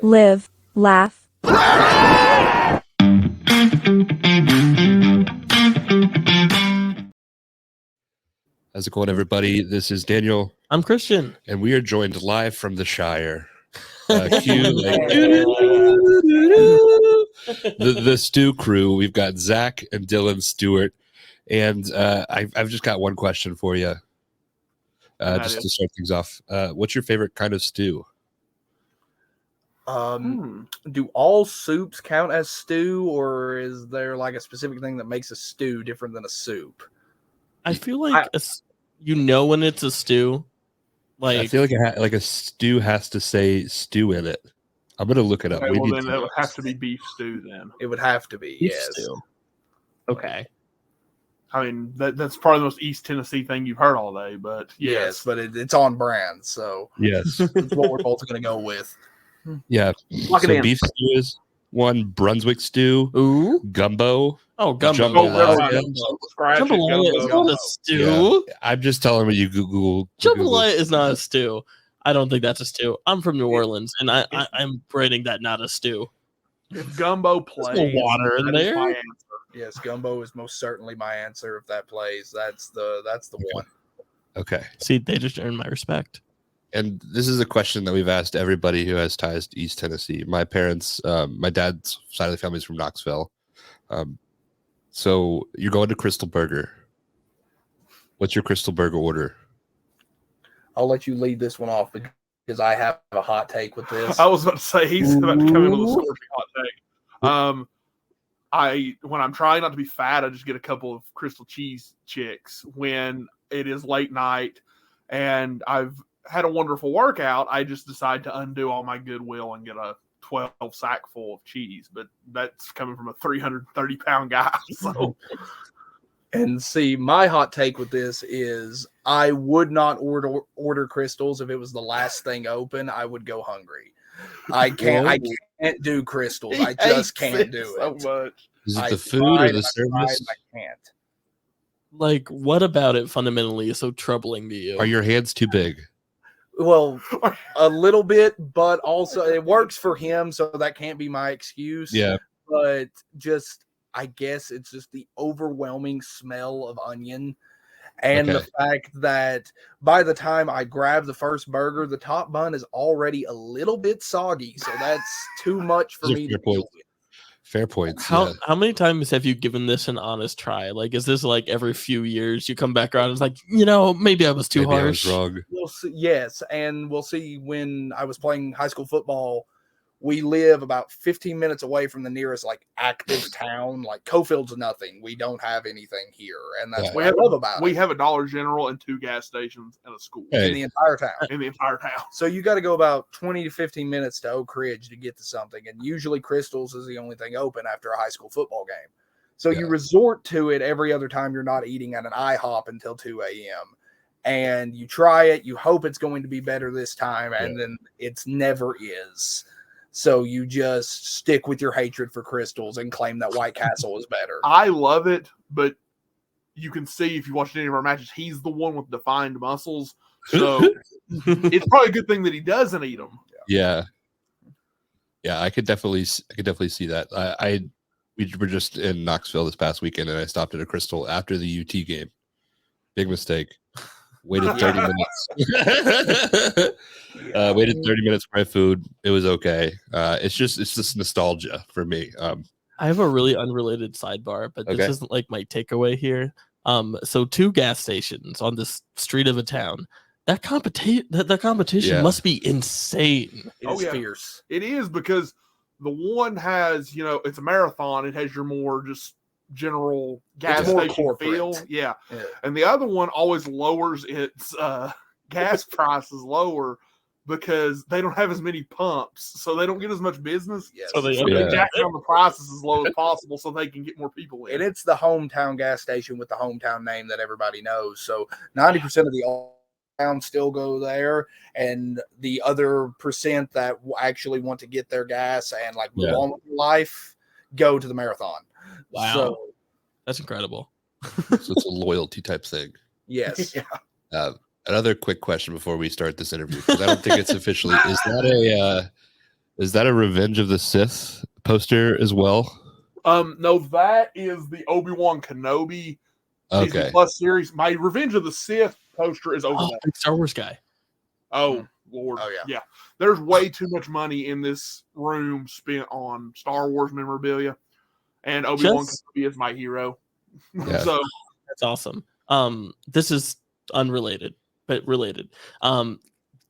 live, laugh. How's it going, everybody? This is Daniel. I'm Christian. And we are joined live from the Shire. The Stew crew. We've got Zach and Dylan Stewart. And I've just got one question for you. Just to start things off. What's your favorite kind of stew? Do all soups count as stew, or is there like a specific thing that makes a stew different than a soup? I feel like when it's a stew. I feel like a stew has to say stew in it. I'm gonna look it up. Okay, well, then that would have to be beef stew. Then it would have to be beef yes. Stew. Okay. I mean that's probably the most East Tennessee thing you've heard all day, but yes, but it's on brand, so yes, it's what we're both gonna go with. Yeah, so beef stew is one. Brunswick stew, gumbo. Oh, gumbo! Jambalaya is not a stew. Yeah. I'm just telling you, Google. Jambalaya is not a stew. I don't think that's a stew. I'm from New Orleans, and I'm rating that not a stew. If gumbo plays, there's no water in there. Yes, gumbo is most certainly my answer. If that plays, that's the one. Okay. See, they just earned my respect. And this is a question that we've asked everybody who has ties to East Tennessee. My parents, my dad's side of the family is from Knoxville. So you're going to Krystal Burger. What's your Krystal Burger order? I'll let you lead this one off because I have a hot take with this. I was about to say he's about to come in with a scorching hot take. When I'm trying not to be fat, I just get a couple of Krystal cheese chicks. When it is late night and I've had a wonderful workout, I just decide to undo all my goodwill and get a 12 sack full of cheese. But that's coming from a 330-pound guy. So. And see, my hot take with this is I would not order Krystals if it was the last thing open. I would go hungry. I can't do Krystals. I just can't do it. So much. Is it the food or the service? I can't. Like, what about it fundamentally is so troubling to you? Are your hands too big? Well, a little bit, but also it works for him, so that can't be my excuse. Yeah. But I guess it's just the overwhelming smell of onion and the fact that by the time I grab the first burger, the top bun is already a little bit soggy, so that's too much for me to deal with. Fair points. How many times have you given this an honest try? Like, is this like every few years you come back around and it's like, maybe I was too harsh? I was wrong. We'll see, yes, and we'll see. When I was playing high school football, we live about 15 minutes away from the nearest active town. Like Cofield's nothing. We don't have anything here, and that's what I love about it. We have a Dollar General and 2 gas stations and a school in the entire town. So you got to go about 20 to 15 minutes to Oak Ridge to get to something, and usually Krystal's is the only thing open after a high school football game. So you resort to it every other time you're not eating at an IHOP until 2 a.m. And you try it. You hope it's going to be better this time, and then it's never is. So you just stick with your hatred for Krystals and claim that White Castle is better. I love it, but you can see if you watch any of our matches, he's the one with defined muscles. So it's probably a good thing that he doesn't eat them. Yeah, I could definitely see that. We were just in Knoxville this past weekend, and I stopped at a Krystal after the UT game. Big mistake. Waited 30 minutes. Waited 30 minutes for my food. It was okay. It's just nostalgia for me. I have a really unrelated sidebar, but this isn't like my takeaway here. So 2 gas stations on this street of a town. That competition must be insane. It's fierce. It is, because the one has, it's a marathon. It has your more just general gas station feel. Yeah. And the other one always lowers its gas prices lower because they don't have as many pumps, so they don't get as much business. Yes. So they jack down the prices as low as possible so they can get more people in. And it's the hometown gas station with the hometown name that everybody knows. So 90% of the town still go there, and the other percent that actually want to get their gas and move on with life go to the marathon. Wow. So, that's incredible. So it's a loyalty type thing. Yes. Another quick question before we start this interview, because I don't think it's officially. Is that Is that a Revenge of the Sith poster as well? No, that is the Obi-Wan Kenobi Disney Okay. Plus series. My Revenge of the Sith poster is over there. Big Star Wars guy. Oh, Lord. Oh, yeah. There's way too much money in this room spent on Star Wars memorabilia, and Obi-Wan Kenobi is my hero. Yeah. So that's awesome. This is unrelated, but related.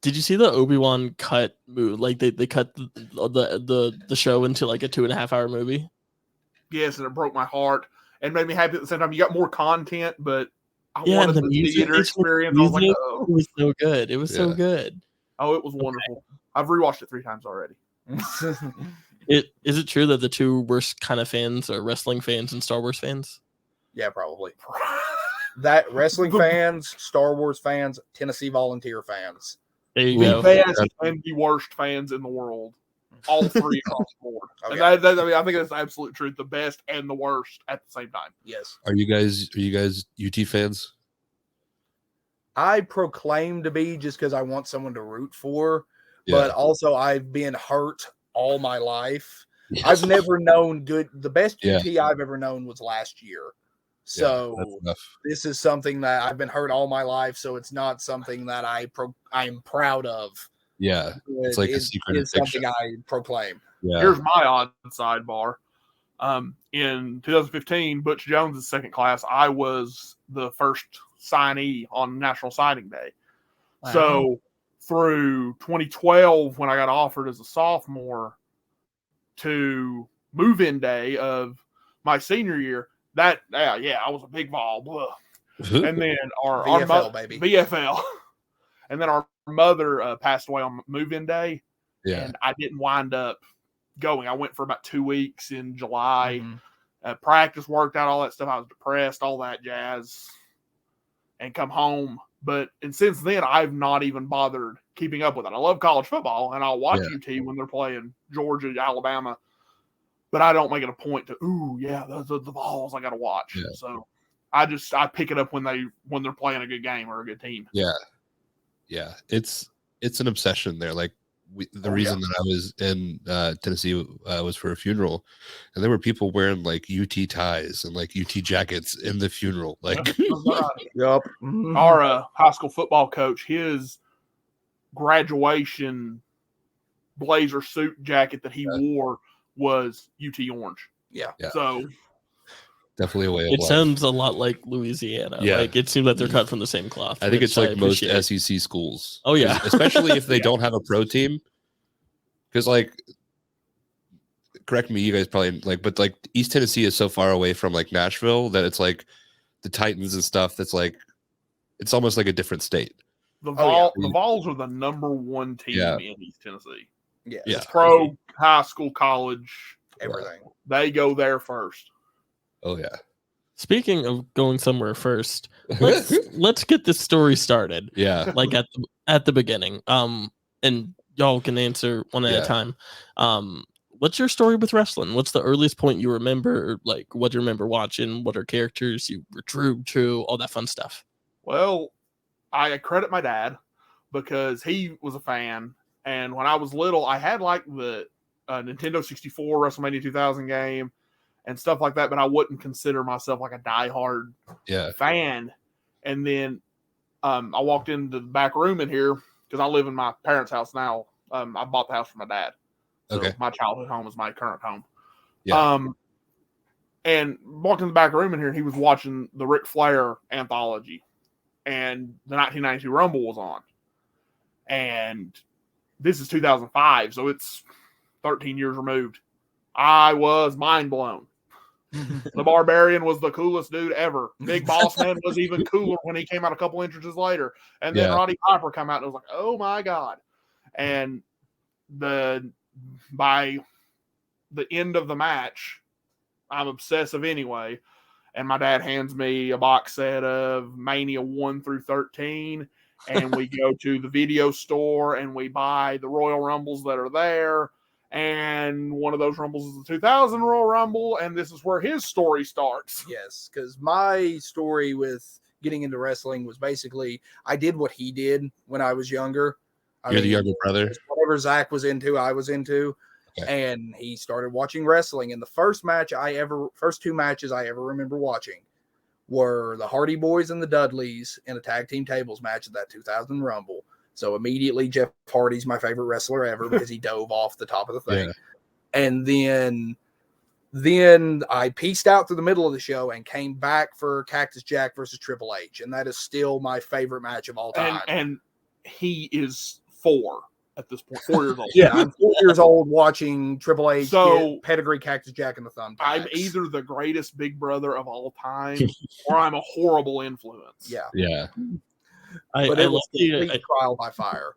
Did you see the Obi-Wan cut move? Like they cut the show into like a 2.5 hour movie? Yes, and it broke my heart and made me happy at the same time. You got more content, but I Yeah, wanted and the theater experience. I was like, oh. It was so good. It was so good. Oh, it was wonderful. I've rewatched it 3 times already. Is it true that the two worst kind of fans are wrestling fans and Star Wars fans? Yeah, probably. That wrestling fans, Star Wars fans, Tennessee Volunteer fans. There you the go. best and the worst fans in the world. All 3 across the board. Okay. And I mean, I think that's the absolute truth. The best and the worst at the same time. Yes. Are you guys UT fans? I proclaim to be just because I want someone to root for, but also I've been hurt all my life. Yes. I've never known good. The best UT I've ever known was last year. So this is something that I've been hurt all my life. So it's not something that I'm proud of. Yeah, it's like a secret. It's something I proclaim. Yeah. Here's my odd sidebar. In 2015, Butch Jones' second class, I was the first signee on National Signing Day. Wow. So through 2012, when I got offered as a sophomore to move-in day of my senior year, I was a big ball. And then our VFL, baby. VFL. And then our mother passed away on move-in day. Yeah. And I didn't wind up going. I went for about 2 weeks in July. Mm-hmm. Practice, worked out, all that stuff. I was depressed, all that jazz, and come home. And since then, I've not even bothered keeping up with it. I love college football, and I'll watch UT when they're playing Georgia, Alabama. But I don't make it a point to, the balls I got to watch. Yeah. So I pick it up when they're playing a good game or a good team. Yeah. Yeah, it's an obsession there. Like the reason that I was in Tennessee was for a funeral, and there were people wearing like UT ties and like UT jackets in the funeral. Like, yep. Our high school football coach, his graduation blazer suit jacket that he wore was UT orange. Yeah. So definitely a way of life. It life. sounds a lot like Louisiana. Yeah. Like it seems like they're cut from the same cloth. I think it's like most SEC schools. Oh yeah. Especially if they don't have a pro team. Because like, correct me, you guys probably but like East Tennessee is so far away from like Nashville that it's like the Titans and stuff. That's like, it's almost like a different state. The Vols are the #1 team in East Tennessee. Yeah. It's pro, high school, college, everything. They go there first. Oh yeah. Speaking of going somewhere first, let's get this story started. Yeah. Like at the beginning. And y'all can answer one at a time. What's your story with wrestling? What's the earliest point you remember? Like what do you remember watching? What are characters you were true to? All that fun stuff. Well, I credit my dad because he was a fan. And when I was little, I had like the Nintendo 64 WrestleMania 2000 game and stuff like that, but I wouldn't consider myself like a diehard fan. And then I walked into the back room in here because I live in my parents' house now. I bought the house for my dad. So my childhood home is my current home. Yeah. And walked in the back room in here, and he was watching the Ric Flair anthology. And the 1992 Rumble was on. And this is 2005, so it's 13 years removed. I was mind blown. The Barbarian was the coolest dude ever. Big Boss Man was even cooler when he came out a couple entrances later. And then Roddy Piper came out and it was like, oh my God. And by the end of the match, I'm obsessive anyway. And my dad hands me a box set of Mania 1 through 13. And we go to the video store and we buy the Royal Rumbles that are there. And one of those Rumbles is the 2000 Royal Rumble. And this is where his story starts. Yes, because my story with getting into wrestling was basically I did what he did when I was younger. You're the younger brother. Whatever whatever Zach was into, I was into. Okay. And he started watching wrestling. And the first two matches I ever remember watching were the Hardy Boys and the Dudleys in a tag team tables match at that 2000 Rumble. So immediately Jeff Hardy's my favorite wrestler ever because he dove off the top of the thing. Yeah. And then I pieced out through the middle of the show and came back for Cactus Jack versus Triple H. And that is still my favorite match of all time. And he is 4 at this point, 4 years old. Yeah, I'm 4 years old watching Triple H get pedigree Cactus Jack in the thumbtacks. I'm either the greatest big brother of all time or I'm a horrible influence. Yeah. Yeah. But it was a trial by fire.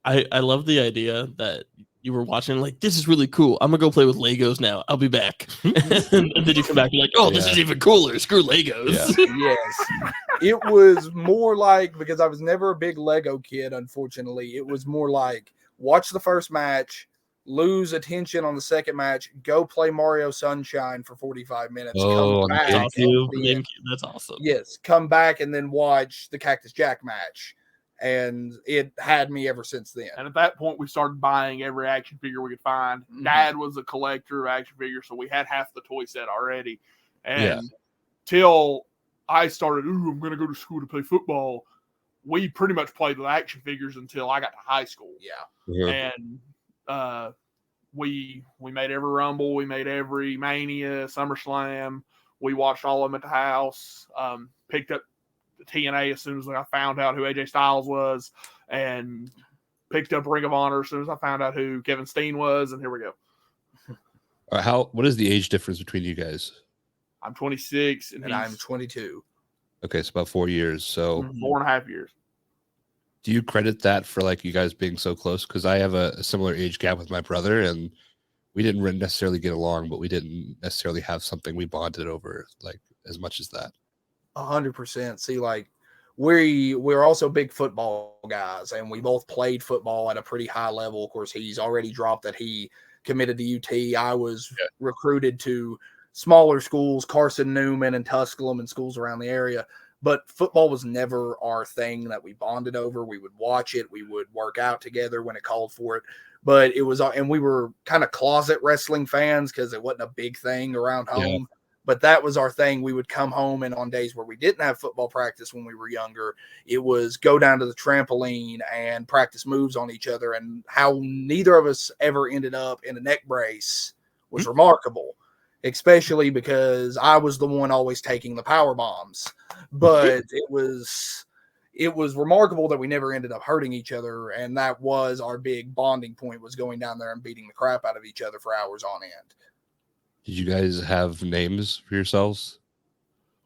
I love the idea that you were watching, like, this is really cool. I'm going to go play with Legos now. I'll be back. And then you come back, you're like, oh, this is even cooler. Screw Legos. Yeah. Yes. It was more like, because I was never a big Lego kid, unfortunately, it was more like watch the first match, lose attention on the second match, go play Mario Sunshine for 45 minutes. Come back. That's awesome. Yes. Come back and then watch the Cactus Jack match. And it had me ever since then. And at that point, we started buying every action figure we could find. Mm-hmm. Dad was a collector of action figures, so we had half the toy set already. And till I started, I'm going to go to school to play football, we pretty much played with action figures until I got to high school. Yeah. And we made every Rumble, we made every Mania, SummerSlam. We watched all of them at the house. Picked up the TNA as soon as I found out who AJ Styles was, and picked up Ring of Honor as soon as I found out who Kevin Steen was, and here we go. What is the age difference between you guys? I'm 26 and I'm 22. Okay, so about 4 years. So 4.5 years. Do you credit that for like you guys being so close? Because I have a similar age gap with my brother, and we didn't necessarily get along, but we didn't necessarily have something we bonded over like as much as that. 100%. See, like we're also big football guys, and we both played football at a pretty high level. Of course, he's already dropped that he committed to UT. I was recruited to smaller schools, Carson Newman and Tusculum and schools around the area. But football was never our thing that we bonded over. We would watch it. We would work out together when it called for it. But it was, and we were kind of closet wrestling fans because it wasn't a big thing around home. Yeah. But that was our thing. We would come home, and on days where we didn't have football practice when we were younger, it was go down to the trampoline and practice moves on each other. And how neither of us ever ended up in a neck brace was remarkable, especially because I was the one always taking the power bombs. But it was remarkable that we never ended up hurting each other, and that was our big bonding point, was going down there and beating the crap out of each other for hours on end. Did you guys have names for yourselves?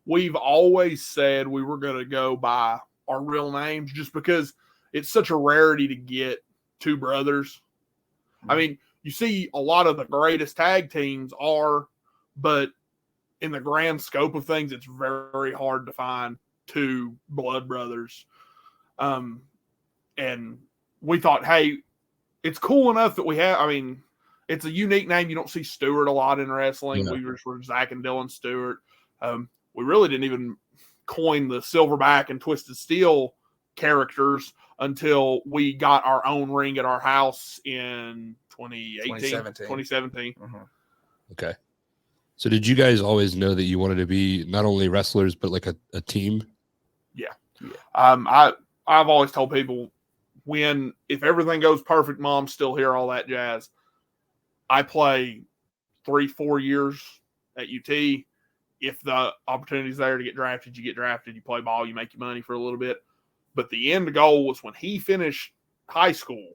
We've always said we were going to go by our real names just because it's such a rarity to get two brothers. I mean, you see a lot of the greatest tag teams are, but in the grand scope of things, it's very hard to find two blood brothers. And we thought, hey, it's cool enough that we have, I mean, it's a unique name. You don't see Stewart a lot in wrestling. Yeah. We were Zach and Dylan Stewart. We really didn't even coin the Silverback and Twisted Steel characters until we got our own ring at our house in 2017. Mm-hmm. Okay. So did you guys always know that you wanted to be not only wrestlers, but like a team? Yeah. I've always told people, if everything goes perfect, Mom's still here, all that jazz. I play 3-4 years at UT. If the opportunity's there to get drafted, you get drafted. You play ball, you make your money for a little bit. But the end goal was when he finished high school,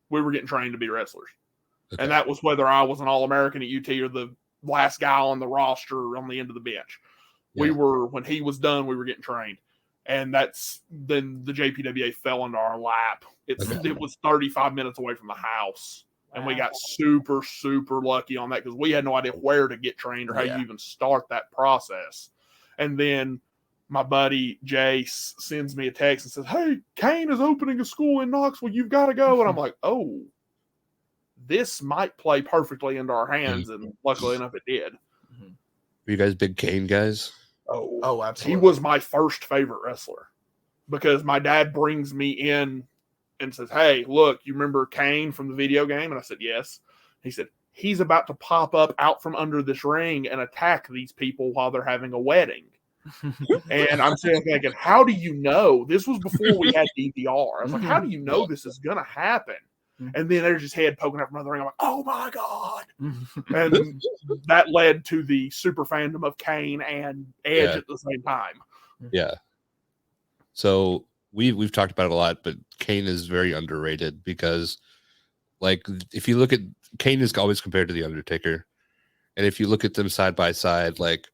we were getting trained to be wrestlers. Okay. And that was whether I was an All-American at UT or the last guy on the roster on the end of the bench. Yeah. When he was done, we were getting trained. And then the JPWA fell into our lap. It was 35 minutes away from the house. And we got super, super lucky on that because we had no idea where to get trained or how you even start that process. And then my buddy Jace sends me a text and says, hey, Kane is opening a school in Knoxville. You've got to go. And I'm like, oh, this might play perfectly into our hands. And luckily enough, it did. Were you guys big Kane guys? Oh, absolutely. He was my first favorite wrestler because my dad brings me in and says, "Hey, look, you remember Kane from the video game?" And I said, "Yes." He said, "He's about to pop up out from under this ring and attack these people while they're having a wedding." And I'm sitting thinking, how do you know? This was before we had DVR. I was like, how do you know this is going to happen? And then there's his head poking out from under the ring. I'm like, oh my God. And that led to the super fandom of Kane and Edge at the same time. Yeah. So we've talked about it a lot, but Kane is very underrated because, like, if you look at Kane is always compared to the Undertaker, and if you look at them side by side, like,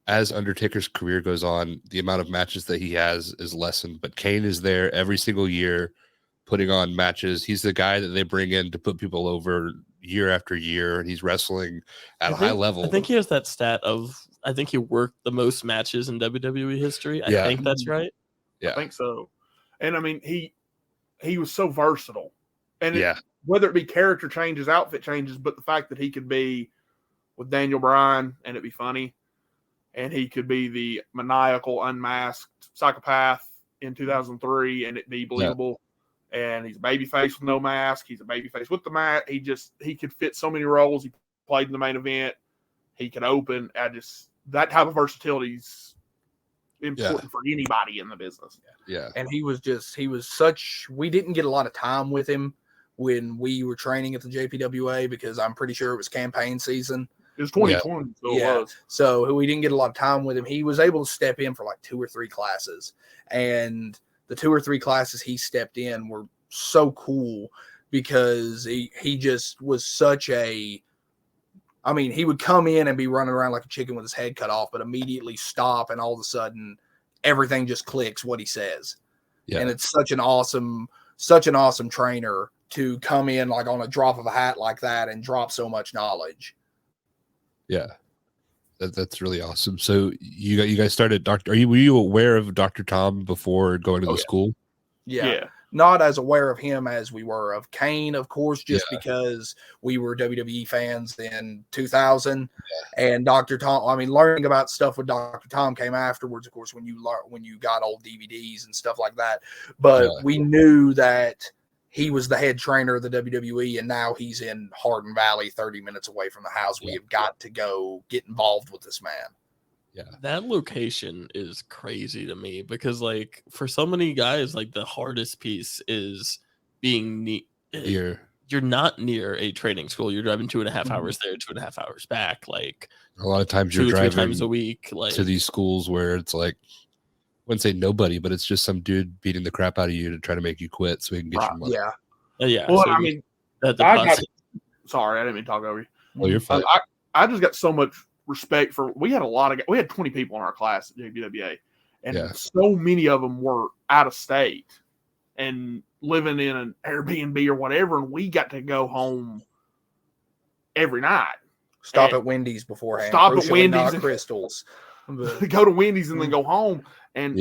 as Undertaker's career goes on, the amount of matches that he has is lessened, but Kane is there every single year putting on matches. He's the guy that they bring in to put people over year after year, and he's wrestling at a high level. I think he has that stat of, I think he worked the most matches in WWE history. I think that's right. Yeah. I think so. And I mean, he was so versatile. And yeah, whether it be character changes, outfit changes, but the fact that he could be with Daniel Bryan and it'd be funny, and he could be the maniacal, unmasked psychopath in 2003 and it be believable. Yeah. And he's a babyface with no mask. He's a babyface with the mask. He could fit so many roles. He played in the main event. He could open. That type of versatility is important for anybody in the business. Yeah. And we didn't get a lot of time with him when we were training at the JPWA because I'm pretty sure it was campaign season. It was 2020, so it was. So we didn't get a lot of time with him. He was able to step in for like 2 or 3 classes. And the 2 or 3 classes he stepped in were so cool because he just was such a – I mean, he would come in and be running around like a chicken with his head cut off, but immediately stop, and all of a sudden everything just clicks what he says. Yeah. And it's such an awesome trainer to come in like on a drop of a hat like that and drop so much knowledge. Yeah, that's really awesome. So you guys started were you aware of Dr.Tom before going to the school? Yeah. Not as aware of him as we were of Kane, of course, just because we were WWE fans in 2000. And Dr.Tom, I mean, learning about stuff with Dr.Tom came afterwards, of course, when you got old DVDs and stuff like that. But we knew that he was the head trainer of the WWE, and now he's in Hardin Valley, 30 minutes away from the house. We have got to go get involved with this man. Yeah, that location is crazy to me because, like, for so many guys, like, the hardest piece is being near. You're not near a training school. You're driving 2.5 hours there, 2.5 hours back. Like, a lot of times you're driving 3 times a week, like, to these schools where it's like, I wouldn't say nobody, but it's just some dude beating the crap out of you to try to make you quit so he can get your money. Yeah. Well, so I mean, sorry, I didn't mean to talk over you. Oh, you're fine. I just got so much respect for. We had 20 people in our class at JPWA, and so many of them were out of state and living in an Airbnb or whatever, and we got to go home every night. Stop at Wendy's beforehand. Stop at Wendy's, not Krystals. Go to Wendy's and then go home. And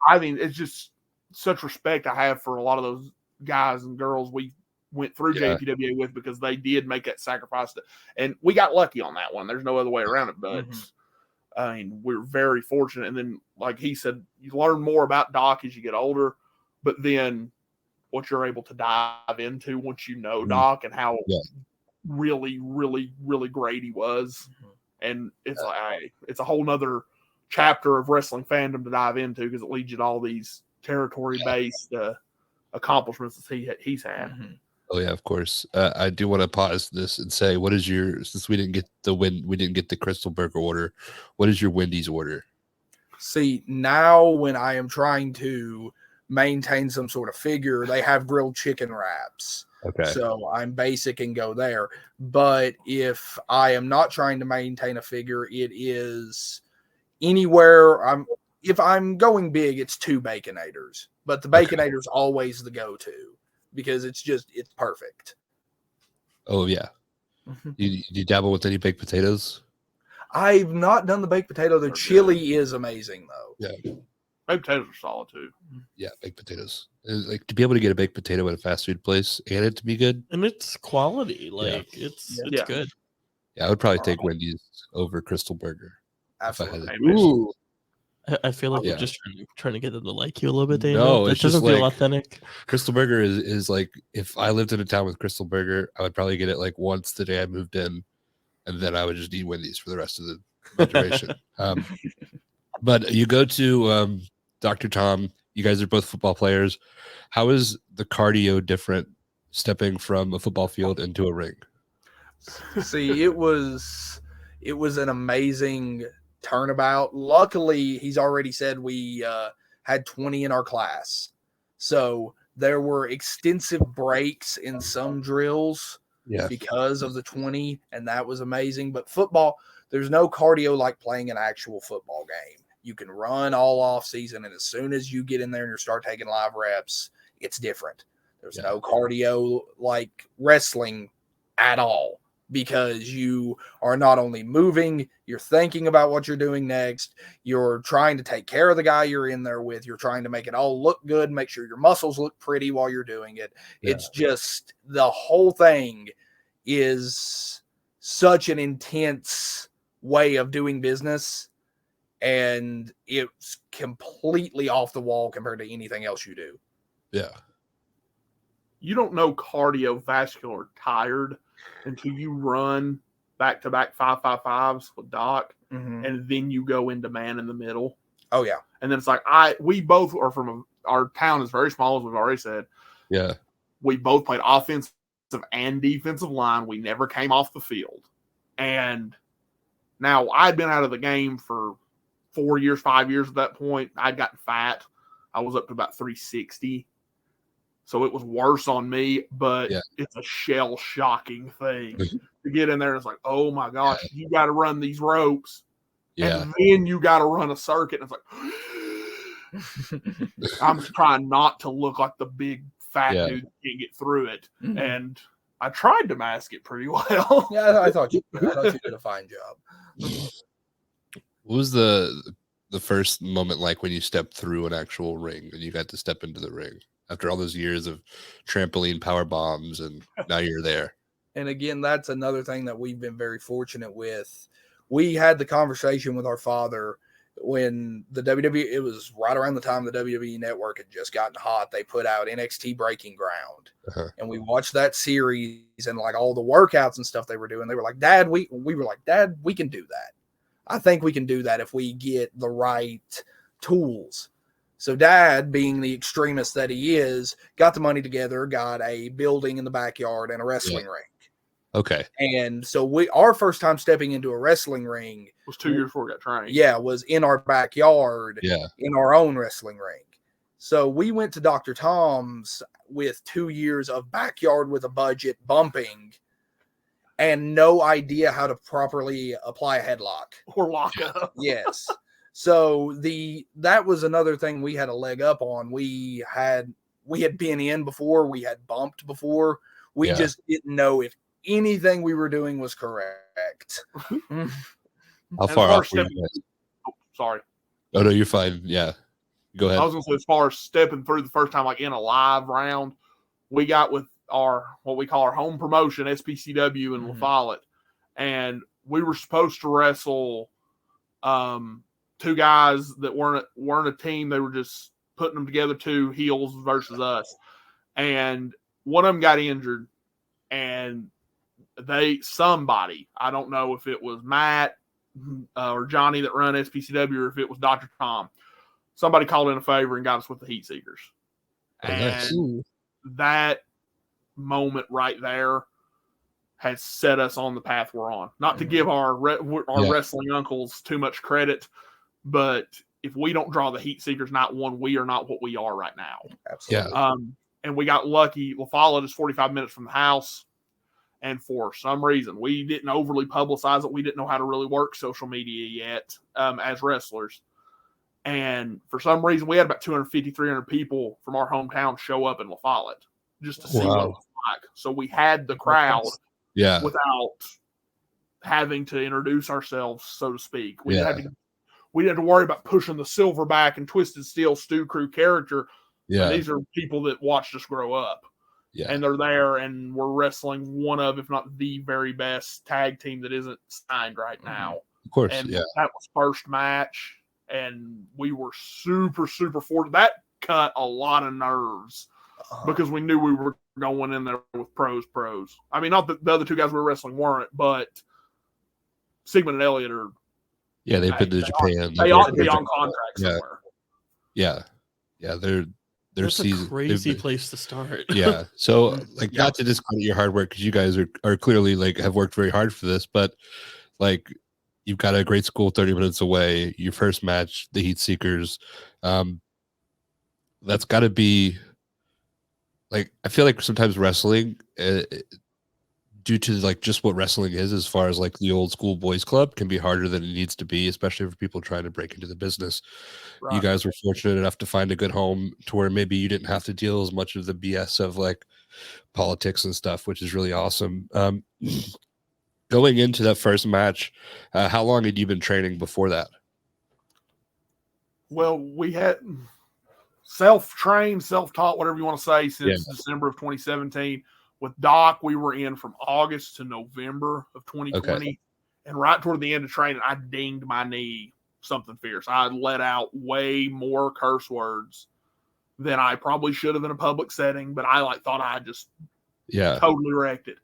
I mean, it's just such respect I have for a lot of those guys and girls we went through JPWA with because they did make that sacrifice. And we got lucky on that one. There's no other way around it. But I mean, we're very fortunate. And then, like he said, you learn more about Doc as you get older. But then what you're able to dive into once you know Doc and how really, really, really great he was. And it's like, it's a whole nother chapter of wrestling fandom to dive into because it leads you to all these territory-based accomplishments that he's had. Oh yeah, of course. I do want to pause this and say, what is since we didn't get the Krystal Burger order, what is your Wendy's order? See, now when I am trying to maintain some sort of figure, they have grilled chicken wraps. Okay. So I'm basic and go there. But if I am not trying to maintain a figure, it is anywhere. If I'm going big, it's 2 Baconators. But the Baconator's always the go-to because it's perfect. Oh yeah. You dabble with any baked potatoes? I've not done the baked potato. The chili is amazing though. Yeah. Baked potatoes are solid too. Yeah, baked potatoes. Like to be able to get a baked potato at a fast food place and it to be good. And it's quality. Like it's good. Yeah, I would probably take Wendy's over Krystal Burger. Absolutely. Ooh. I feel like you're just trying to get them to like you a little bit, Daniel. No, it it's doesn't just feel like authentic. Krystal Burger is like, if I lived in a town with Krystal Burger, I would probably get it like once the day I moved in, and then I would just eat Wendy's for the rest of the duration. But you go to Dr. Tom. You guys are both football players. How is the cardio different stepping from a football field into a ring? See, it was an amazing turnabout. Luckily, he's already said we had 20 in our class. So there were extensive breaks in some drills because of the 20, and that was amazing. But football, there's no cardio like playing an actual football game. You can run all off season, and as soon as you get in there and you start taking live reps, it's different. There's no cardio like wrestling at all, because you are not only moving, you're thinking about what you're doing next. You're trying to take care of the guy you're in there with. You're trying to make it all look good, make sure your muscles look pretty while you're doing it. Yeah. It's just, the whole thing is such an intense way of doing business, and it's completely off the wall compared to anything else you do. Yeah. You don't know cardiovascular tired until you run back-to-back 5.55s with Doc, and then you go into man in the middle. Oh, yeah. And then it's like, we both are from our town is very small, as we've already said. Yeah. We both played offensive and defensive line. We never came off the field. And now I'd been out of the game for 4 years, 5 years at that point. I'd gotten fat. I was up to about 360. So it was worse on me, but it's a shell-shocking thing to get in there. And it's like, oh my gosh, you got to run these ropes, and then you got to run a circuit. And it's like, I'm trying not to look like the big fat dude that can't get through it. And I tried to mask it pretty well. Yeah, I thought you did a fine job. What was the first moment like when you stepped through an actual ring and you got to step into the ring? After all those years of trampoline power bombs, and now you're there. And again, that's another thing that we've been very fortunate with. We had the conversation with our father when the WWE, it was right around the time the WWE network had just gotten hot. They put out NXT Breaking Ground. And we watched that series and like all the workouts and stuff they were doing. They were like, Dad, we were like, Dad, we can do that. I think we can do that if we get the right tools. So Dad, being the extremist that he is, got the money together, got a building in the backyard and a wrestling ring. Okay. And so our first time stepping into a wrestling ring was 2 years before we got trained. Yeah, was in our backyard in our own wrestling ring. So we went to Dr. Tom's with 2 years of backyard with a budget bumping and no idea how to properly apply a headlock. Or lock up. Yes. So that was another thing we had a leg up on. We had been in before, we had bumped before. We just didn't know if anything we were doing was correct. How far off were you guys? Oh, sorry. Oh no, you're fine. Yeah. Go ahead. I was gonna say, as far as stepping through the first time, like in a live round, we got with our what we call our home promotion, SPCW in La Follette, and we were supposed to wrestle two guys that weren't a team. They were just putting them together, two heels versus us. And one of them got injured, and somebody, I don't know if it was Matt or Johnny that run SPCW or if it was Dr. Tom, somebody called in a favor and got us with the Heat Seekers. And that moment right there has set us on the path we're on. Not to give our wrestling uncles too much credit, but if we don't draw the Heat Seekers night one, we are not what we are right now. Absolutely. And we got lucky. La Follette is 45 minutes from the house. And for some reason, we didn't overly publicize it. We didn't know how to really work social media yet as wrestlers. And for some reason, we had about 250, 300 people from our hometown show up in La Follette just to see what it was like. So we had the crowd without having to introduce ourselves, so to speak. We didn't have to worry about pushing the Silverback and Twisted Steel Stew Crew character. Yeah. These are people that watched us grow up. Yeah. And they're there, and we're wrestling one of, if not the very best tag team that isn't signed right now. Of course, and that was first match, and we were super fortunate. That cut a lot of nerves because we knew we were going in there with pros. I mean, not that the other two guys we were wrestling weren't, but Sigmund and Elliott are. Yeah, they've been to Japan. They ought to be on contract somewhere. Yeah. They're That's season, a crazy place to start. Yeah. So like, not to discredit your hard work, because you guys are clearly like have worked very hard for this, but like you've got a great school 30 minutes away. Your first match, the Heat Seekers, that's got to be like, I feel like sometimes wrestling, due to like just what wrestling is, as far as like the old school boys club, can be harder than it needs to be, especially for people trying to break into the business. Right. You guys were fortunate enough to find a good home to where maybe you didn't have to deal as much of the BS of like politics and stuff, which is really awesome. Going into that first match, how long had you been training before that? Well, we had self-trained, self-taught, whatever you want to say, since December of 2017. With Doc, we were in from August to November of 2020. Okay. And right toward the end of training, I dinged my knee something fierce. I let out way more curse words than I probably should have in a public setting, but I thought I just totally wrecked it.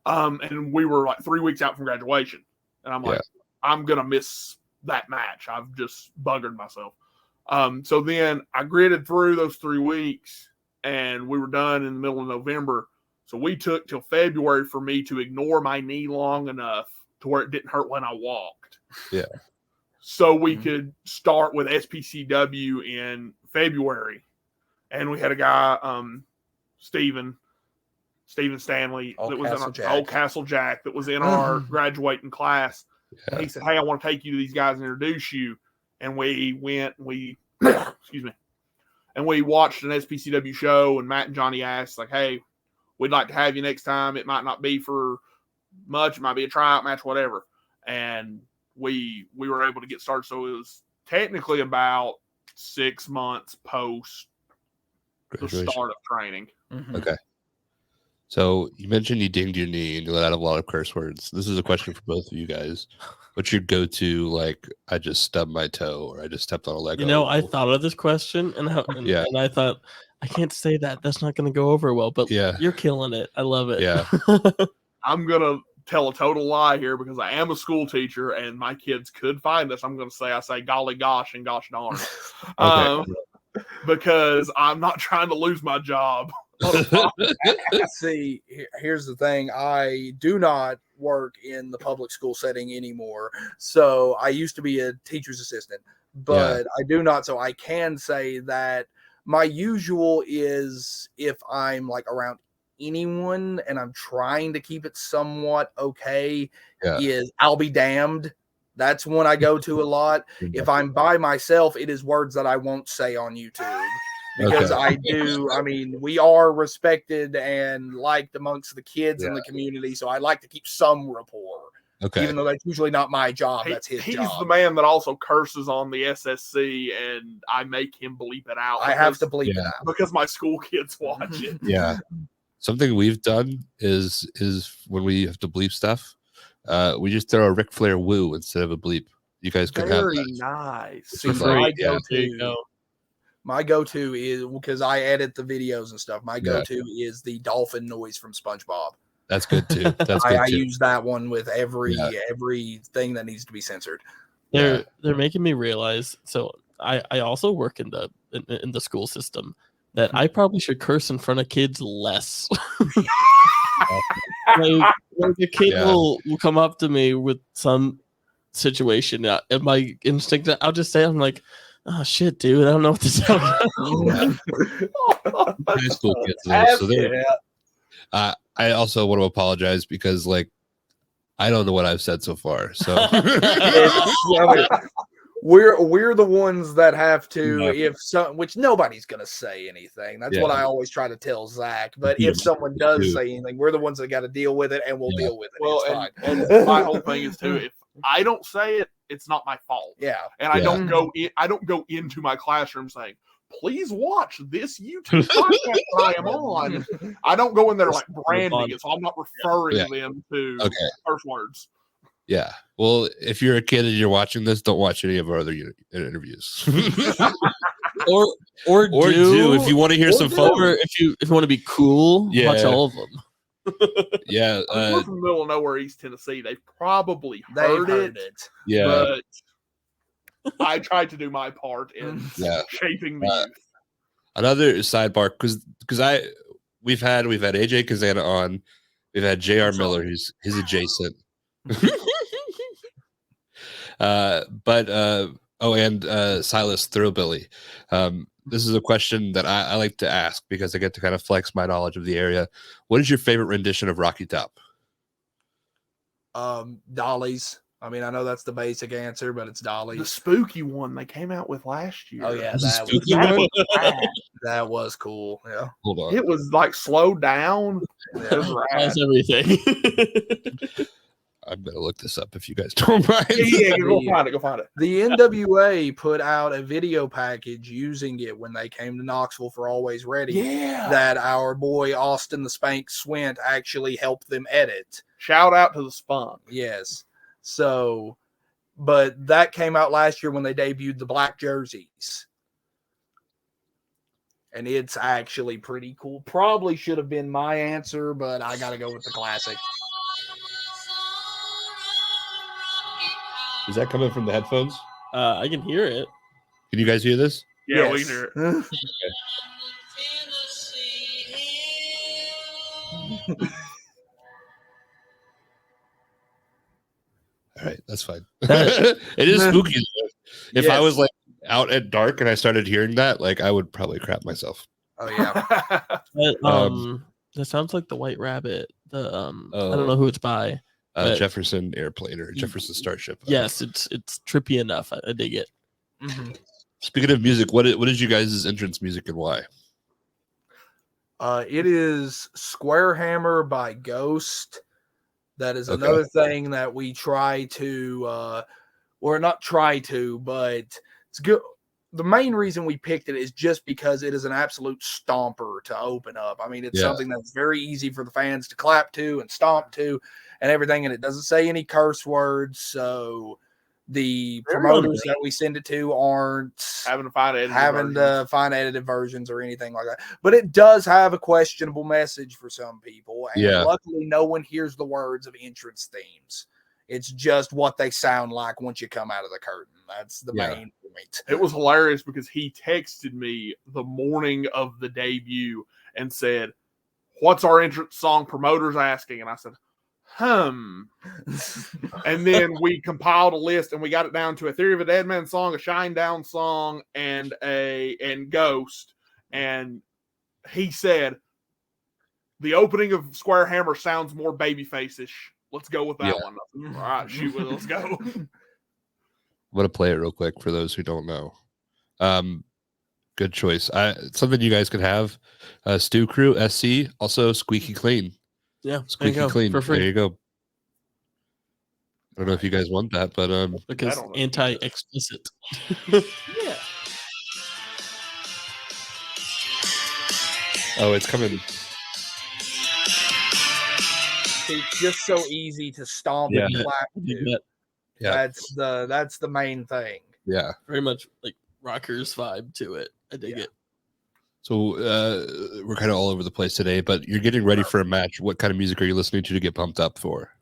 And we were like 3 weeks out from graduation. And I'm like, I'm going to miss that match. I've just buggered myself. So then I gritted through those 3 weeks, and we were done in the middle of November. So we took till February for me to ignore my knee long enough to where it didn't hurt when I walked. Yeah. So we could start with SPCW in February. And we had a guy, Steven Stanley, that was in our Old Castle Jack, that was in our graduating class. Yeah. And he said, hey, I want to take you to these guys and introduce you. And we went, excuse me, and we watched an SPCW show, and Matt and Johnny asked, like, hey, we'd like to have you next time. It might not be for much. It might be a tryout match, whatever. And we were able to get started. So it was technically about 6 months post the start of training. Mm-hmm. Okay. So you mentioned you dinged your knee and you let out a lot of curse words. This is a question for both of you guys. What's your go-to, like, I just stubbed my toe or I just stepped on a Lego? You know, I thought of this question and I thought, I can't say that. That's not going to go over well, but you're killing it. I love it. Yeah. I'm going to tell a total lie here because I am a school teacher and my kids could find us. I'm going to say golly gosh and gosh darn. Because I'm not trying to lose my job. See, here's the thing. I do not work in the public school setting anymore. So I used to be a teacher's assistant, but I do not. So I can say that my usual is, if I'm like around anyone and I'm trying to keep it somewhat okay, is I'll be damned. That's one I go to a lot. If I'm by myself, it is words that I won't say on YouTube. Because I mean, we are respected and liked amongst the kids in the community. So I like to keep some rapport. Okay. Even though that's usually not my job. That's his job. He's the man that also curses on the SSC, and I make him bleep it out. I have to bleep it out. Because my school kids watch it. Yeah. Something we've done is when we have to bleep stuff, we just throw a Ric Flair woo instead of a bleep. You guys can have that. Very nice. See, my go-to is, because I edit the videos and stuff, my go-to is the dolphin noise from SpongeBob. That's good too. I use that one with everything that needs to be censored. They're making me realize. So I also work in the school system, that I probably should curse in front of kids less. like a kid will come up to me with some situation, and my instinct, I'll just say, I'm like, oh shit, dude, I don't know what to tell you. High school kids, so I also want to apologize because, like, I don't know what I've said so far. So we're the ones that have to, which nobody's gonna say anything. That's what I always try to tell Zach. But if someone does say anything, we're the ones that got to deal with it, and we'll deal with it. Well, and my whole thing is too, if I don't say it, it's not my fault. Yeah. And I don't go into my classroom saying, please watch this YouTube podcast that I am on. I don't go in there like branding it, so I'm not referring them to curse words. Yeah. Well, if you're a kid and you're watching this, don't watch any of our other interviews. or do if you want to hear some fun, or if you want to be cool, watch all of them. Yeah. We're from the middle of nowhere, East Tennessee. They've probably heard it. Yeah. But I tried to do my part in shaping the youth. Another sidebar, because we've had AJ Kazana on, we've had JR Miller, who's adjacent. And Silas Thrillbilly. This is a question that I like to ask because I get to kind of flex my knowledge of the area. What is your favorite rendition of Rocky Top? Dolly's. I mean, I know that's the basic answer, but it's Dolly's. The spooky one they came out with last year. Oh yeah, that was cool. Yeah. Hold on. It was like slowed down. That's everything. I'm gonna look this up if you guys don't mind. Yeah, go find it. The NWA put out a video package using it when they came to Knoxville for Always Ready. Yeah. That our boy Austin the Spank Swint actually helped them edit. Shout out to the Spunk. Yes. So, but that came out last year when they debuted the black jerseys. And it's actually pretty cool. Probably should have been my answer, but I got to go with the classic. Is that coming from the headphones? I can hear it. Can you guys hear this? Yeah, we can hear it. All right, that's fine. It is spooky. If I was like out at dark and I started hearing that, like I would probably crap myself. Oh yeah. That sounds like the White Rabbit. I don't know who it's by. Jefferson Airplane or Jefferson Starship. Yes, it's trippy enough. I dig it. Mm-hmm. Speaking of music, what is you guys' entrance music and why? It is Square Hammer by Ghost. That is another thing that we try to, or not try to, but it's good. The main reason we picked it is just because it is an absolute stomper to open up. I mean, it's something that's very easy for the fans to clap to and stomp to and everything, and it doesn't say any curse words, so the promoters that we send it to aren't having to find edited versions or anything like that. But it does have a questionable message for some people, and luckily no one hears the words of entrance themes. It's just what they sound like once you come out of the curtain. That's the main point. It was hilarious because he texted me the morning of the debut and said, "What's our entrance song promoters asking?" And I said, and then we compiled a list and we got it down to a Theory of a Dead Man song, a Shine Down song, and Ghost. And he said, the opening of Square Hammer sounds more babyface-ish. Let's go with that one. All right, shoot with it. Let's go. I'm gonna play it real quick for those who don't know. Good choice. Something you guys could have. Stew Crew SC, also Squeaky Clean. Yeah, Squeaky Clean. For free. There you go. I don't know if you guys want that, but because anti-explicit. Yeah. Oh, it's coming. It's just so easy to stomp and clap to. Yeah, that's the main thing. Yeah, very much like rockers vibe to it. I dig it. So we're kind of all over the place today, but you're getting ready for a match. What kind of music are you listening to get pumped up for?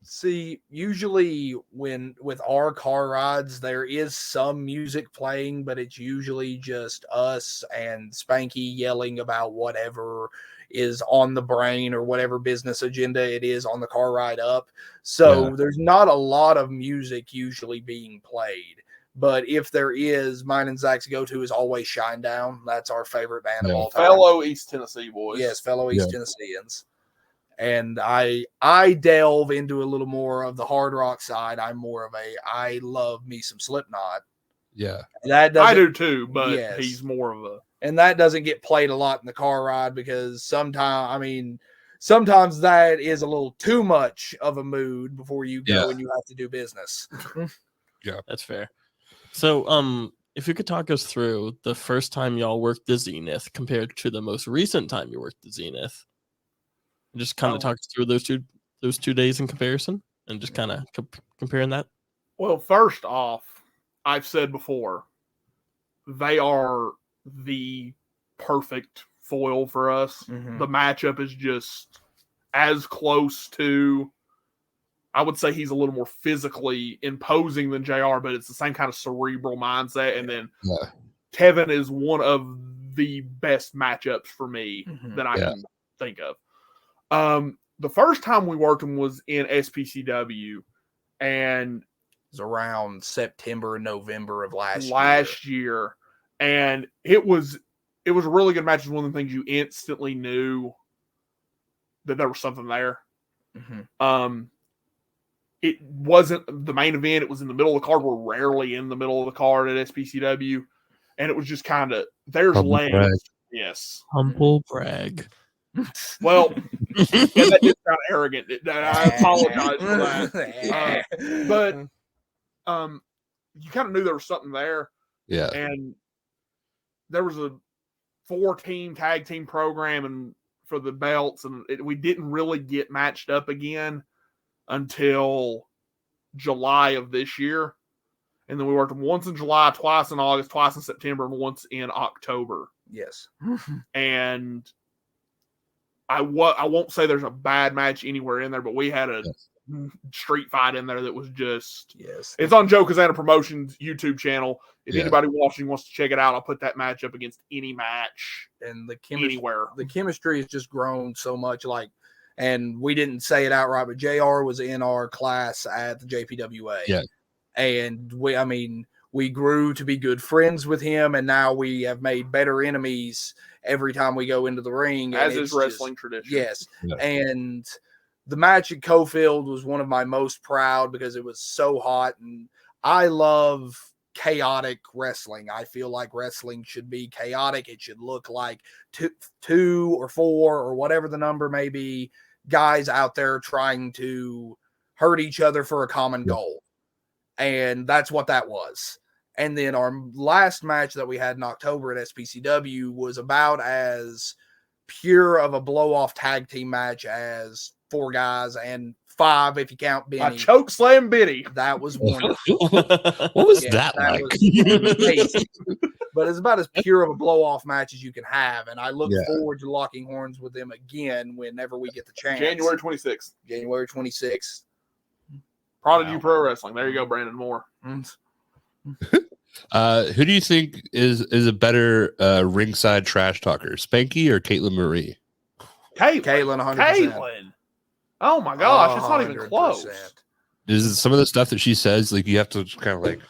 See, usually with our car rides, there is some music playing, but it's usually just us and Spanky yelling about whatever is on the brain or whatever business agenda it is on the car ride up. So there's not a lot of music usually being played. But if there is, mine and Zach's go-to is always Shine Down. That's our favorite band of all time. Fellow East Tennessee boys. Yes, fellow East Tennesseans. And I delve into a little more of the hard rock side. I love me some Slipknot. Yeah. I do too, but he's more of a... And that doesn't get played a lot in the car ride because sometimes that is a little too much of a mood before you go and you have to do business. Yeah, that's fair. So, if you could talk us through the first time y'all worked the Zenith compared to the most recent time you worked the Zenith, just kind of talk us through those two days in comparison, and just kind of comparing that? Well, first off, I've said before, they are the perfect foil for us. Mhm. The matchup is just as close to, I would say he's a little more physically imposing than JR, but it's the same kind of cerebral mindset. And then Tevin is one of the best matchups for me that I can think of. The first time we worked him was in SPCW, and it was around September and November of last year. And it was a really good match. It was one of the things you instantly knew that there was something there. It wasn't the main event. It was in the middle of the card. We're rarely in the middle of the card at SPCW. And it was just kind of, there's legs. Brag. Yes. Humble brag. Well, that did sound arrogant. I apologize for that. But you kind of knew there was something there. Yeah. And there was a 4-team tag team program and for the belts, and we didn't really get matched up again until July of this year. And then we worked them once in July, twice in August, twice in September, and once in October. Yes. And I won't say there's a bad match anywhere in there, but we had a street fight in there that was just, it's on Joe Kazana Promotions YouTube channel. If anybody watching wants to check it out, I'll put that match up against any match and anywhere. The chemistry has just grown so much. And we didn't say it outright, but JR was in our class at the JPWA. Yeah. And we grew to be good friends with him, and now we have made better enemies every time we go into the ring. As is wrestling tradition. Yes. Yeah. And the match at Cofield was one of my most proud because it was so hot, and I love chaotic wrestling. I feel like wrestling should be chaotic. It should look like two or four or whatever the number may be, guys out there trying to hurt each other for a common goal. And that's what that was. And then our last match that we had in October at SPCW was about as pure of a blow-off tag team match as 4 guys and 5 if you count Benny. I choke slam Benny. That was wonderful. What was that like? But it's about as pure of a blow-off match as you can have, and I look forward to locking horns with them again whenever we get the chance. January 26th. January 26th. Prodigy Pro Wrestling. There you go, Brandon Moore. Who do you think is a better ringside trash talker, Spanky or Caitlin Marie? Caitlin, 100%. Caitlin. Oh my gosh, it's not even close. Is some of the stuff that she says like you have to kind of like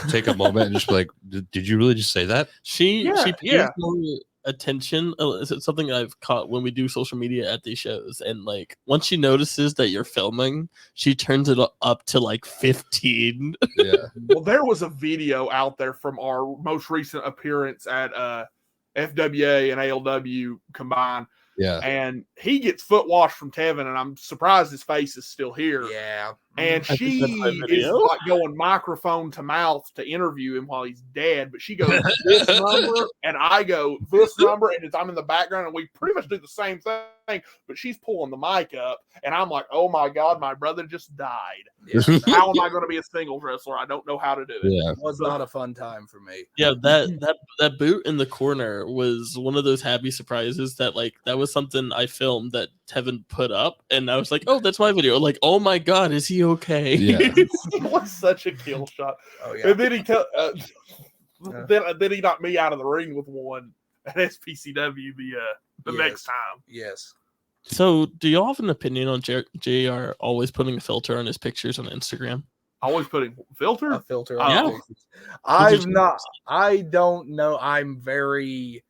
take a moment and just be like, did you really just say that? She pays more attention. It's something I've caught when we do social media at these shows, and like once she notices that you're filming, she turns it up to like 15. Yeah. Well, there was a video out there from our most recent appearance at FWA and ALW combined. Yeah. And he gets foot washed from Tevin, and I'm surprised his face is still here. Yeah. And she is like going microphone to mouth to interview him while he's dead, but she goes this number, and I go this number, and I'm in the background, and we pretty much do the same thing, but she's pulling the mic up, and I'm like, oh my God, my brother just died. Yeah. How am I going to be a singles wrestler? I don't know how to do it. Yeah. It was not a fun time for me. Yeah, that boot in the corner was one of those happy surprises that like that was something I filmed that Tevin put up, and I was like, oh, that's my video. Like, oh my God, is he okay? Yeah. It was such a kill shot. Oh yeah. And then he then he knocked me out of the ring with one at SPCW the next time. Yes. So, do y'all have an opinion on JR always putting a filter on his pictures on Instagram? Always putting filter? A filter on his pictures. I don't know. I'm very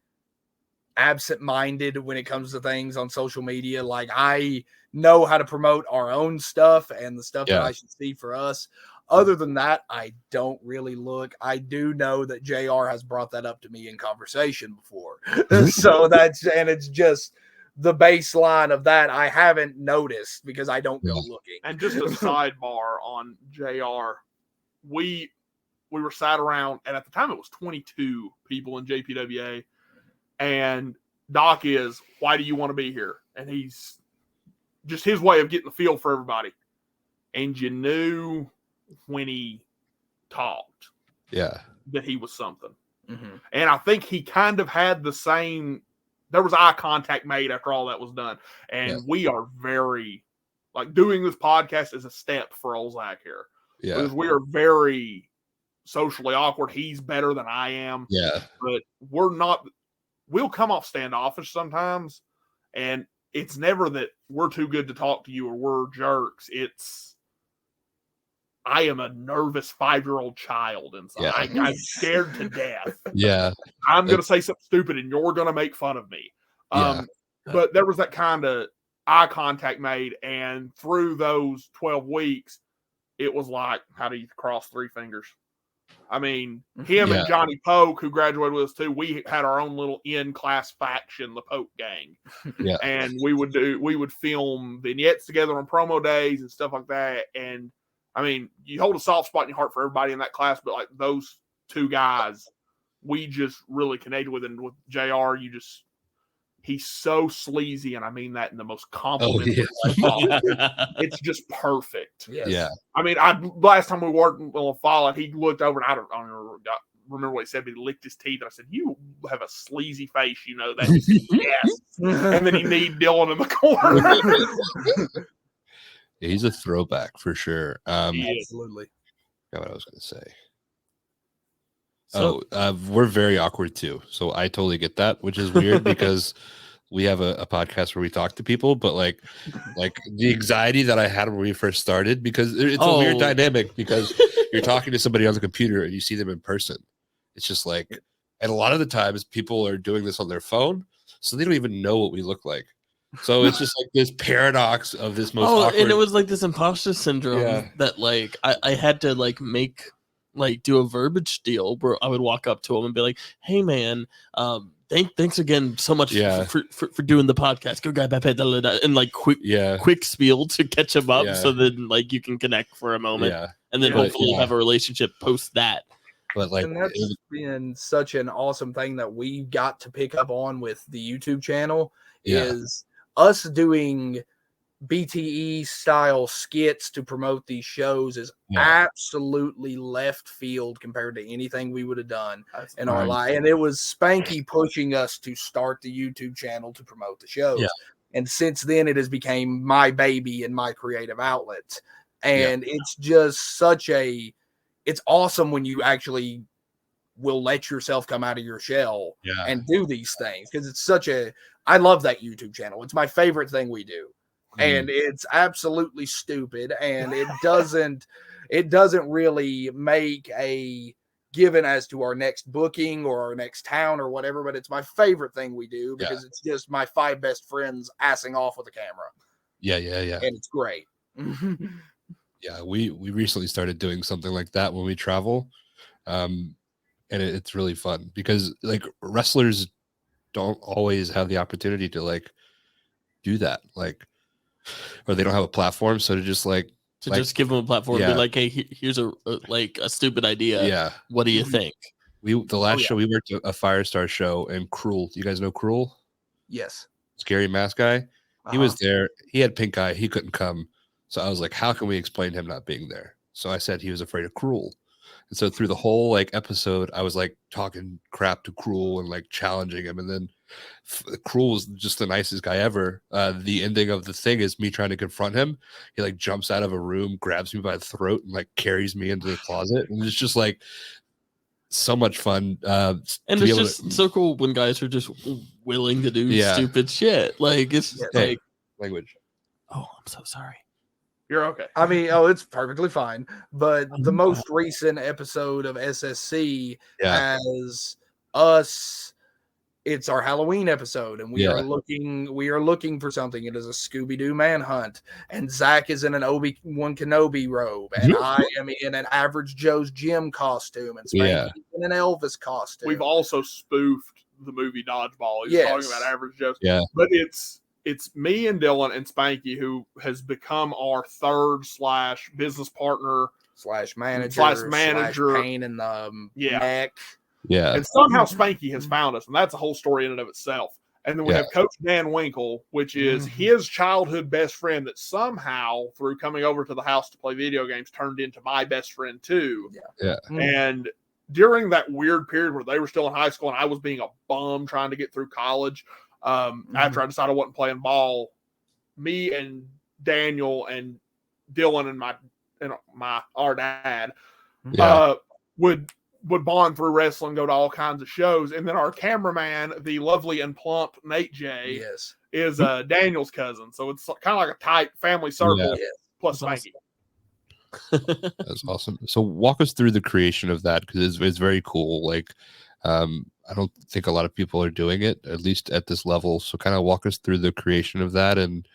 absent-minded when it comes to things on social media. Like, I know how to promote our own stuff and the stuff that I should see for us. Other than that, I don't really look. I do know that JR has brought that up to me in conversation before. So it's just the baseline of that I haven't noticed because I don't go looking. And just a sidebar on JR, we were sat around, and at the time it was 22 people in JPWA, and Doc is, why do you want to be here? And he's just his way of getting the feel for everybody. and you knew when he talked that he was something. Mm-hmm. And I think he kind of had the same. There was eye contact made after all that was done, and we are very like doing this podcast is a step for old Zach here because we are very socially awkward. He's better than I am, but we're not. We'll come off standoffish sometimes, and it's never that we're too good to talk to you or we're jerks. It's I am a nervous 5-year-old child inside. I'm scared to death. I'm going to say something stupid and you're going to make fun of me. But there was that kind of eye contact made. And through those 12 weeks, it was like, how do you cross 3 fingers? I mean, him and Johnny Polk, who graduated with us too, we had our own little in-class faction, the Polk Gang. And we would film vignettes together on promo days and stuff like that. And I mean, you hold a soft spot in your heart for everybody in that class, but like those 2 guys, we just really connected with. And with JR, he's so sleazy, and I mean that in the most complimentary way possible. It's just perfect. I mean, last time we worked on Fallout, he looked over, and I don't remember what he said, but he licked his teeth. And I said, "You have a sleazy face, you know that." He said, yes. And then he kneed Dylan in the corner. He's a throwback for sure. Absolutely. What I was going to say. We're very awkward too. So I totally get that, which is weird because we have a podcast where we talk to people, but like the anxiety that I had when we first started, because it's a weird dynamic because you're talking to somebody on the computer and you see them in person. It's just like, and a lot of the times people are doing this on their phone, so they don't even know what we look like. So it's just like this paradox of this most awkward. And it was like this imposter syndrome that like I had to like make like do a verbiage deal where I would walk up to him and be like, "Hey man, thanks again so much for doing the podcast. Good guy, bad pet," and like quick spiel to catch him up so then like you can connect for a moment and then hopefully have a relationship post that. But like, and that's been such an awesome thing that we got to pick up on with the YouTube channel is us doing BTE style skits to promote these shows is absolutely left field compared to anything we would have done in our life. And it was Spanky pushing us to start the YouTube channel to promote the shows. And since then it has become my baby and my creative outlet. And it's just it's awesome when you actually will let yourself come out of your shell and do these things. Because it's I love that YouTube channel. It's my favorite thing we do. And it's absolutely stupid, and it doesn't really make a given as to our next booking or our next town or whatever, but it's my favorite thing we do because it's just my 5 best friends assing off with a camera. And it's great. We recently started doing something like that when we travel. And it's really fun because like wrestlers don't always have the opportunity to like do that. Like, or they don't have a platform, so to just just give them a platform and be like, "Hey, here's a stupid idea. What do you think?" The last show we worked a Firestar show, and Cruel. Do you guys know Cruel? Yes. Scary mask guy. He was there. He had pink eye. He couldn't come. So I was like, "How can we explain him not being there?" So I said he was afraid of Cruel. And so through the whole episode, I was like talking crap to Cruel and like challenging him, and then Cruel was just the nicest guy ever. The ending of the thing is me trying to confront him. He like jumps out of a room, grabs me by the throat, and like carries me into the closet. And it's just like so much fun. And it's just so cool when guys are just willing to do stupid shit. Like it's like language. Oh, I'm so sorry. You're okay. I mean, it's perfectly fine. But the most recent episode of SSC has us. It's our Halloween episode, and we are looking for something. It is a Scooby-Doo manhunt, and Zach is in an Obi-Wan Kenobi robe, and I am in an Average Joe's Gym costume, and Spanky is in an Elvis costume. We've also spoofed the movie Dodgeball. He's talking about Average Joe's. But it's me and Dylan and Spanky who has become our third / business partner / manager / pain in the neck. And somehow Spanky has found us, and that's a whole story in and of itself. And then we have Coach Dan Winkle, which is his childhood best friend that somehow, through coming over to the house to play video games, turned into my best friend too. And during that weird period where they were still in high school and I was being a bum trying to get through college, after I decided I wasn't playing ball, me and Daniel and Dylan and our dad would bond through wrestling, go to all kinds of shows. And then our cameraman, the lovely and plump Nate J, is Daniel's cousin. So it's kind of like a tight family circle plus Spanky. That's awesome. So walk us through the creation of that, because it's very cool. Like, I don't think a lot of people are doing it, at least at this level. So kind of walk us through the creation of that. And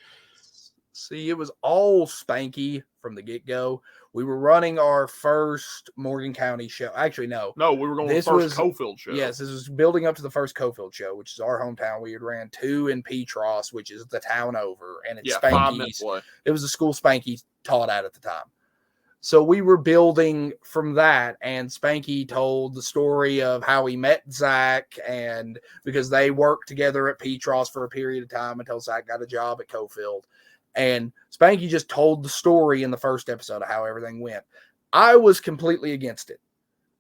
see, it was all Spanky from the get-go. We were running our first Morgan County show. Actually, no, we were going to the first Cofield show. Yes, this was building up to the first Cofield show, which is our hometown. We had ran 2 in Petros, which is the town over, and it's Spanky's. It was the school Spanky taught at the time. So we were building from that, and Spanky told the story of how he met Zach, and because they worked together at Petros for a period of time until Zach got a job at Cofield. And Spanky just told the story in the first episode of how everything went. I was completely against it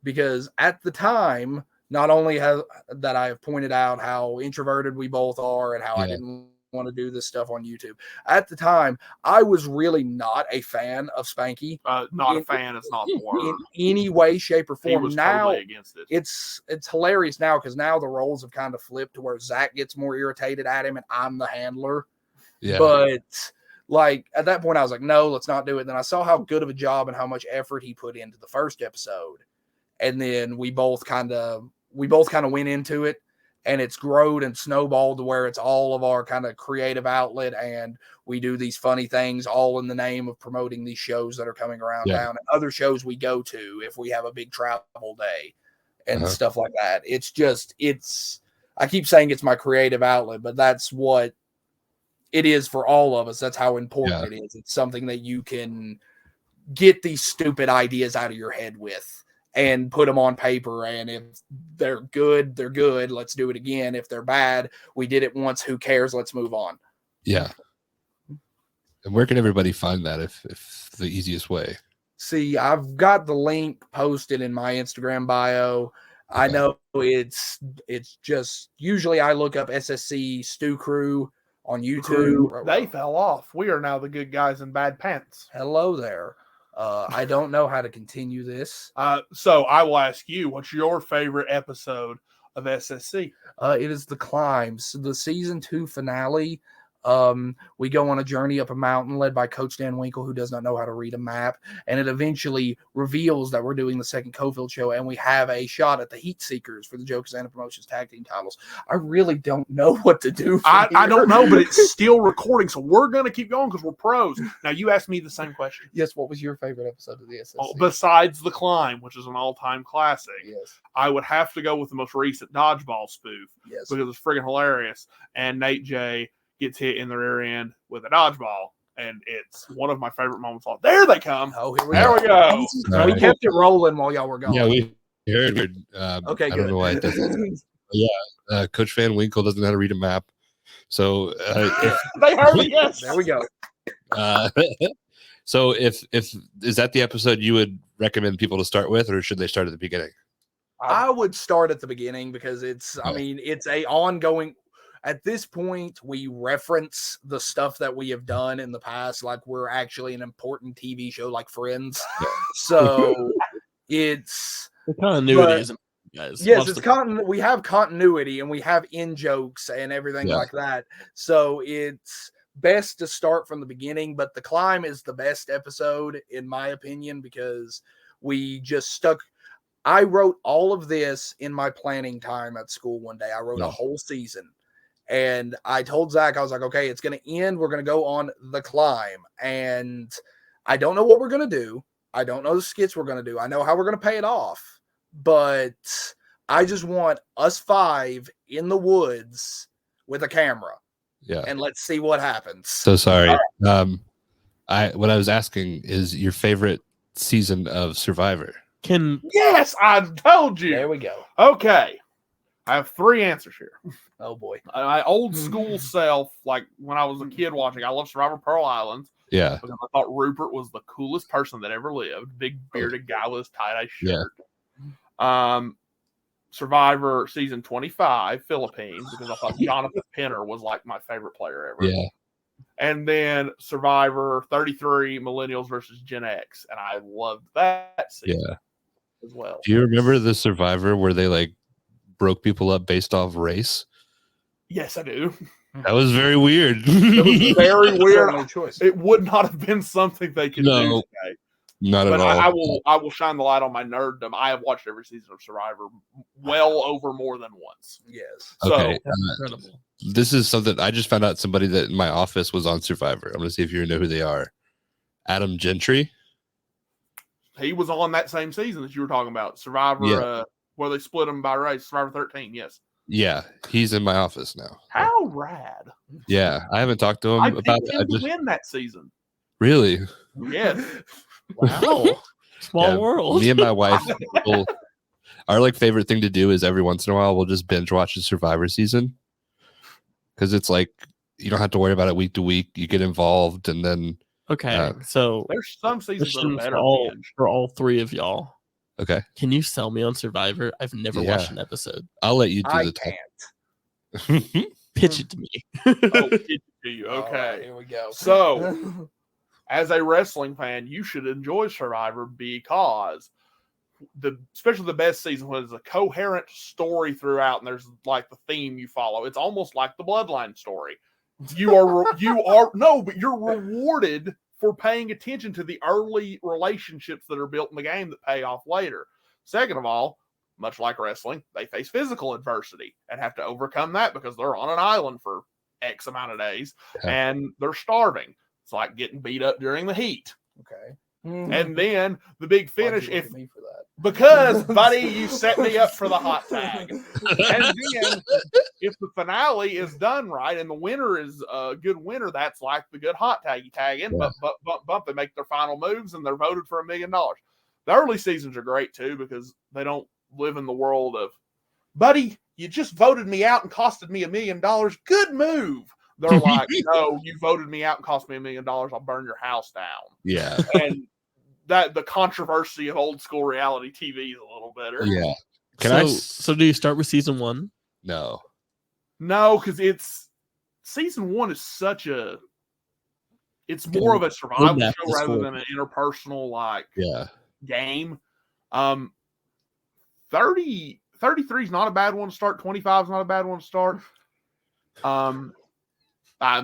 because at the time, not only that I have pointed out how introverted we both are and how I didn't want to do this stuff on YouTube. At the time, I was really not a fan of Spanky. Not a fan. It's not the word. In any way, shape, or form. He was now, totally against it. It's hilarious now because now the roles have kind of flipped to where Zach gets more irritated at him and I'm the handler. Yeah. But like at that point, I was like, no, let's not do it. Then I saw how good of a job and how much effort he put into the first episode. And then we both kind of went into it, and it's grown and snowballed to where it's all of our kind of creative outlet. And we do these funny things all in the name of promoting these shows that are coming around town and other shows we go to if we have a big travel day and stuff like that. I keep saying it's my creative outlet, but that's what it is for all of us. That's how important it is. It's something that you can get these stupid ideas out of your head with and put them on paper. And if they're good, they're good. Let's do it again. If they're bad, we did it once. Who cares? Let's move on. Yeah. And where can everybody find that if the easiest way? See, I've got the link posted in my Instagram bio. I know it's just usually I look up SSC Stew Crew on YouTube. They fell off. We are now the good guys in bad pants. Hello there. I don't know how to continue this. So I will ask you, what's your favorite episode of SSC? It is The Climb. So the season 2 finale. We go on a journey up a mountain led by Coach Dan Winkle, who does not know how to read a map. And it eventually reveals that we're doing the second Cofield show, and we have a shot at the Heat Seekers for the Joe Casana Promotions tag team titles. I really don't know what to do. I don't know, but it's still recording, so we're going to keep going because we're pros. Now, you asked me the same question. Yes, what was your favorite episode of the SSC? Besides The Climb, which is an all-time classic, yes, I would have to go with the most recent Dodgeball spoof. Yes, because it's friggin' hilarious. And Nate J gets hit in the rear end with a dodgeball, and it's one of my favorite moments. There they come. Oh, here we go. We kept it rolling while y'all were gone. Yeah, we heard. Okay, good. I don't know why it doesn't. Coach Van Winkle doesn't know how to read a map. So they heard me. Yes, there we go. So if is that the episode you would recommend people to start with, or should they start at the beginning? I would start at the beginning because it's a ongoing. At this point, we reference the stuff that we have done in the past, like we're actually an important TV show like Friends. So it's the continuity, guys. Yes, it's we have continuity and we have in jokes and everything like that. So it's best to start from the beginning, but The Climb is the best episode in my opinion because we just stuck. I wrote all of this in my planning time at school one day. I wrote a whole season. And I told Zach, I was like, okay, it's going to end. We're going to go on The Climb. And I don't know what we're going to do. I don't know the skits we're going to do. I know how we're going to pay it off. But I just want us 5 in the woods with a camera. Yeah. And let's see what happens. So sorry. What I was asking is your favorite season of Survivor. Yes, I told you. There we go. Okay. I have 3 answers here. Oh boy. My old school self, like when I was a kid watching, I love Survivor Pearl Islands. Yeah. Because I thought Rupert was the coolest person that ever lived. Big bearded guy with his tie-dye shirt. Yeah. Survivor season 25, Philippines, because I thought Jonathan Penner was like my favorite player ever. Yeah. And then Survivor 33, Millennials versus Gen X. And I loved that season as well. Do you remember the Survivor where they like broke people up based off race? Yes, I do. That was very weird. It was very weird. No choice. It would not have been something they could do today. Not at all. I will shine the light on my nerddom. I have watched every season of Survivor well over more than once. Yes. So okay. Incredible. This is something I just found out. Somebody that in my office was on Survivor. I'm gonna see if you know who they are. Adam Gentry. He was on that same season that you were talking about, Survivor, where they split them by race. Survivor 13. Yes. Yeah, he's in my office now. How rad! Yeah, I haven't talked to him about it. I just win that season. Really? Yes. Wow. Small world. Me and my wife, our like favorite thing to do is every once in a while we'll just binge watch the Survivor season because it's like you don't have to worry about it week to week. You get involved, and then so there's some seasons that are better for all 3 of y'all. Okay, can you sell me on Survivor? I've never watched an episode. I'll let you do I the can't. Pitch it to me. Pitch it to you. Okay, right, here we go. So, as a wrestling fan, you should enjoy Survivor because especially the best season when there's a coherent story throughout, and there's like the theme you follow. It's almost like the Bloodline story. But you're rewarded for paying attention to the early relationships that are built in the game that pay off later. Second of all, much like wrestling, they face physical adversity and have to overcome that because they're on an island for X amount of days and they're starving. It's like getting beat up during the heat. Okay. And then the big finish, Why'd you look at me for that? Because, buddy, you set me up for the hot tag. And then if the finale is done right and the winner is a good winner, that's like the good hot tag. You tag in, bump, they make their final moves, and they're voted for $1 million. The early seasons are great, too, because they don't live in the world of, buddy, you just voted me out and costed me $1 million. Good move. They're like, no, you voted me out and cost me $1 million. I'll burn your house down. Yeah. And that the controversy of old school reality TV is a little better. Yeah. So do you start with season 1? No, because it's season 1 is such a. It's more of a survival show rather than an interpersonal game. 33 is not a bad one to start. 25 is not a bad one to start. I'm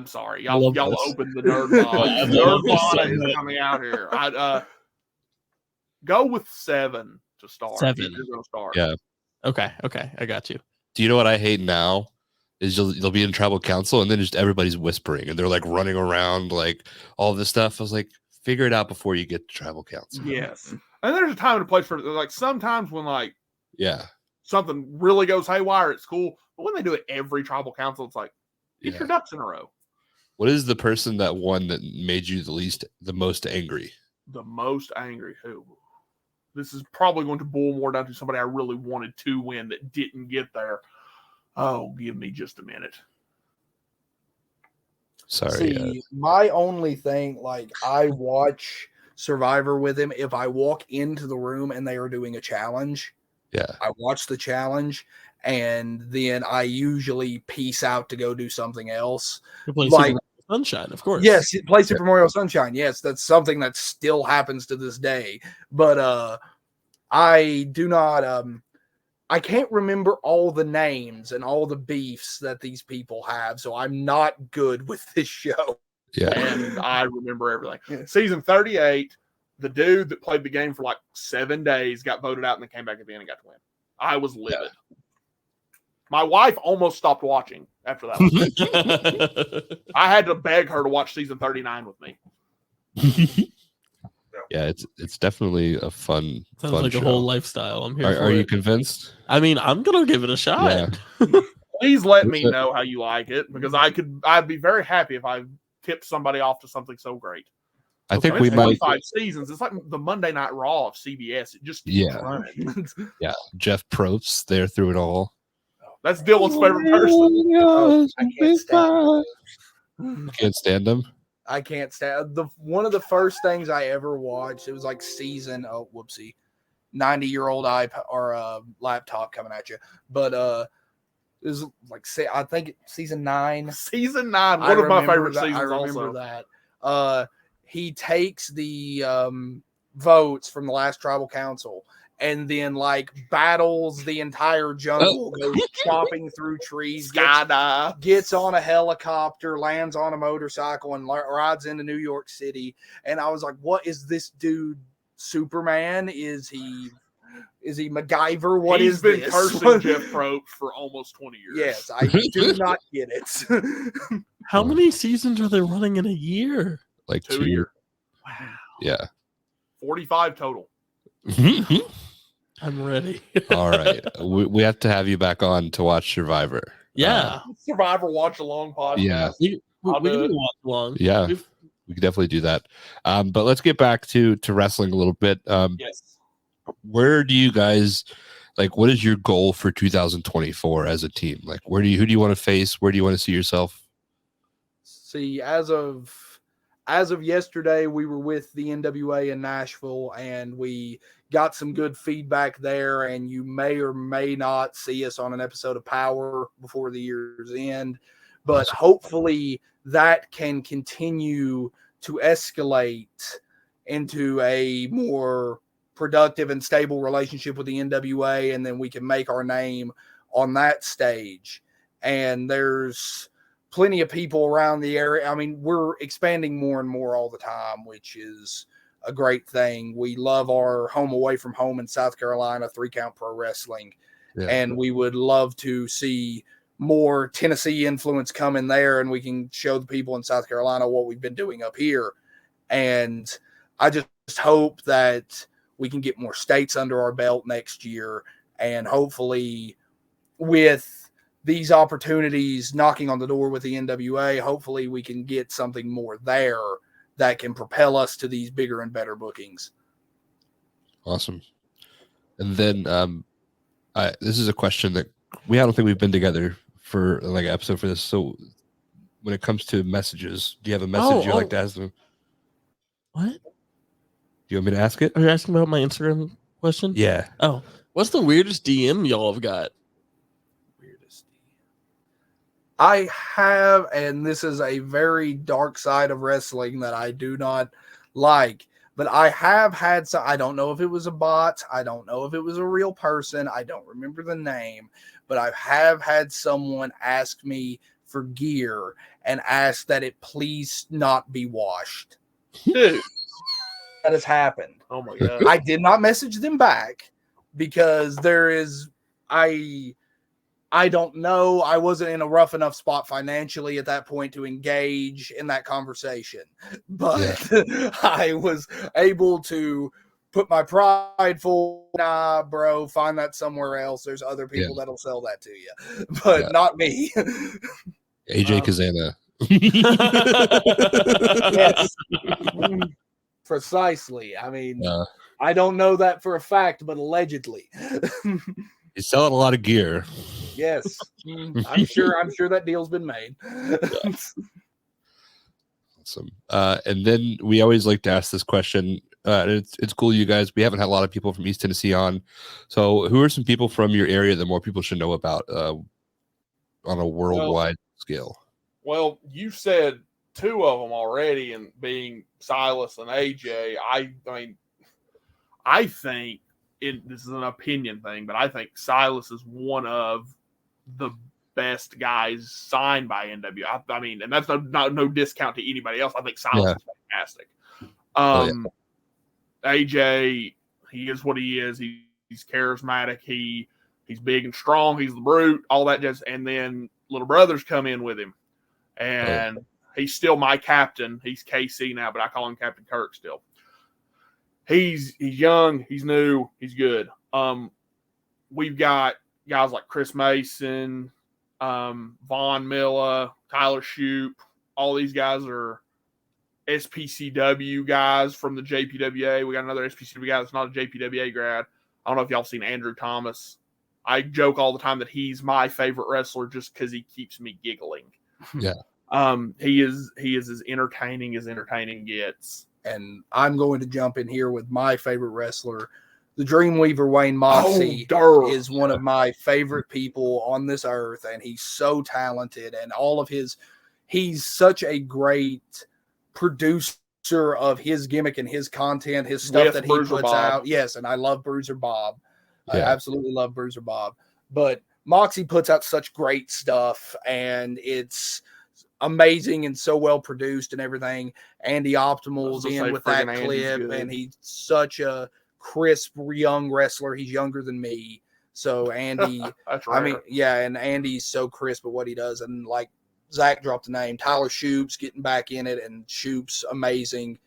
sorry, y'all opened the nerd mod. Nerd mod is coming out here. I'd go with 7 to start. 7. You're going to start. Yeah. Okay, I got you. Do you know what I hate now? Is you'll be in tribal council and then just everybody's whispering and they're like running around like all this stuff. I was like, figure it out before you get to tribal council. Yes, and there's a time and a place for like sometimes when something really goes haywire, it's cool. But when they do it every tribal council, it's like get your ducks in a row. What is the person that won that made you the most angry? The most angry who? This is probably going to boil more down to somebody I really wanted to win that didn't get there. Oh, give me just a minute. Sorry. See, my only thing, like I watch Survivor with him. If I walk into the room and they are doing a challenge, I watch the challenge. And then I usually peace out to go do something else. Like Sunshine, of course. Yes, play Super Mario Sunshine. Yes, that's something that still happens to this day. But I do not. I can't remember all the names and all the beefs that these people have, so I'm not good with this show. Yeah, and I remember everything. Yeah. Season 38, the dude that played the game for like 7 days got voted out and then came back at the end and got to win. I was livid. Yeah. My wife almost stopped watching after that. I had to beg her to watch season 39 with me. Yeah, it's definitely a fun. Sounds fun like show. A whole lifestyle. I'm here. Are you convinced? I mean, I'm gonna give it a shot. Yeah. Please let me know how you like it because I'd be very happy if I tipped somebody off to something so great. I think we might. 5 seasons. It's like the Monday Night Raw of CBS. It just keeps running. Yeah, Jeff Probst there through it all. That's Dylan's favorite person. Oh, I can't stand You can't stand them. I can't stand one of the first things I ever watched. It was like 90-year-old iPad or laptop coming at you, but it was like I think season 9. Season 9, one of my favorite seasons. I remember that. He takes the votes from the last tribal council and then like battles the entire jungle, goes chopping through trees, gets on a helicopter, lands on a motorcycle, and rides into New York City. And I was like, what is this dude? Superman? Is he MacGyver? What He's is been this? cursing Jeff Probst for almost 20 years. Yes, I do not get it. How many seasons are they running in a year? Like 2 2. years. Wow. Yeah. 45 total. I'm ready. All right. We have to have you back on to watch Survivor. Yeah. Survivor watch along podcast. Yeah. We can do watch along. Yeah. We could definitely do that. But let's get back to wrestling a little bit. Yes. Where do you guys what is your goal for 2024 as a team? Like who do you want to face? Where do you want to see yourself? See, as of yesterday, we were with the NWA in Nashville and we got some good feedback there, and you may or may not see us on an episode of Power before the year's end, but hopefully that can continue to escalate into a more productive and stable relationship with the NWA, and then we can make our name on that stage. And there's plenty of people around the area. I mean, we're expanding more and more all the time, which is a great thing. We love our home away from home in South Carolina, 3 Count Pro Wrestling. Yeah. And we would love to see more Tennessee influence come in there, and we can show the people in South Carolina what we've been doing up here. And I just hope that we can get more states under our belt next year, and hopefully with these opportunities knocking on the door with the NWA, hopefully we can get something more there that can propel us to these bigger and better bookings. Awesome. And then this is a question that I don't think we've been together for an episode for this. So when it comes to messages, do you have a message you'd like to ask them? What? Do you want me to ask it? Are you asking about my Instagram question? Yeah. Oh, what's the weirdest DM y'all have got? I have, and this is a very dark side of wrestling that I do not like, but I have had some. I don't know if it was a bot. I don't know if it was a real person. I don't remember the name, but I have had someone ask me for gear and ask that it please not be washed. Dude. That has happened. Oh my God. I did not message them back because I don't know. I wasn't in a rough enough spot financially at that point to engage in that conversation. But yeah. I was able to put my pride full. Nah, bro, find that somewhere else. There's other people that'll sell that to you, but not me. AJ Kazana. Yes. Precisely. I mean, I don't know that for a fact, but allegedly. He's selling a lot of gear. Yes, I'm sure that deal's been made. Awesome. And then we always like to ask this question. It's cool, you guys. We haven't had a lot of people from East Tennessee on. So, who are some people from your area that more people should know about on a worldwide scale? Well, you said 2 of them already, and being Silas and AJ. I mean, I think. This is an opinion thing, but I think Silas is one of the best guys signed by NWA. I mean, and that's no discount to anybody else. I think Silas is fantastic. AJ, he is what he is. He's charismatic. He's big and strong. He's the brute. All that jazz. And then little brothers come in with him, and he's still my captain. He's KC now, but I call him Captain Kirk still. He's young, he's new, he's good. We've got guys like Chris Mason, Von Milla, Tyler Shoup. All these guys are SPCW guys from the JPWA. We got another SPCW guy that's not a JPWA grad. I don't know if y'all seen Andrew Thomas. I joke all the time that he's my favorite wrestler just because he keeps me giggling. Yeah. He is as entertaining gets. And I'm going to jump in here with my favorite wrestler. The Dreamweaver Wayne Moxie is one of my favorite people on this earth, and he's so talented, and he's such a great producer of his gimmick and his content, his stuff that he puts out. Yes, and I love Bruiser Bob. Yeah. I absolutely love Bruiser Bob. But Moxie puts out such great stuff, and it's amazing and so well produced and everything. Andy Optimal's in with that clip, and he's such a crisp young wrestler. He's younger than me, so Andy I mean, yeah, and Andy's so crisp at what he does. And like Zach dropped the name, Tyler Shoup's getting back in it, and Shoup's amazing.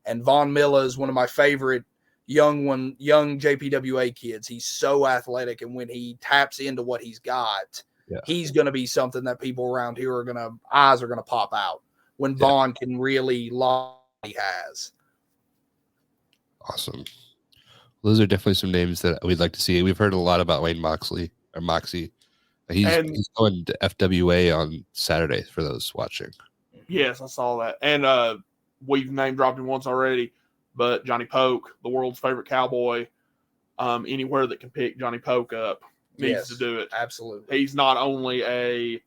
And Von Milla is one of my favorite young JPWA kids. He's so athletic, and when he taps into what he's got, he's going to be something that people around here eyes are going to pop out when Vaughn can really lock he has. Awesome. Those are definitely some names that we'd like to see. We've heard a lot about Wayne Moxie. He's going to FWA on Saturday for those watching. Yes, I saw that. And we've name dropped him once already, but Johnny Poke, the world's favorite cowboy, anywhere that can pick Johnny Poke up needs to do it. Absolutely. He's not only a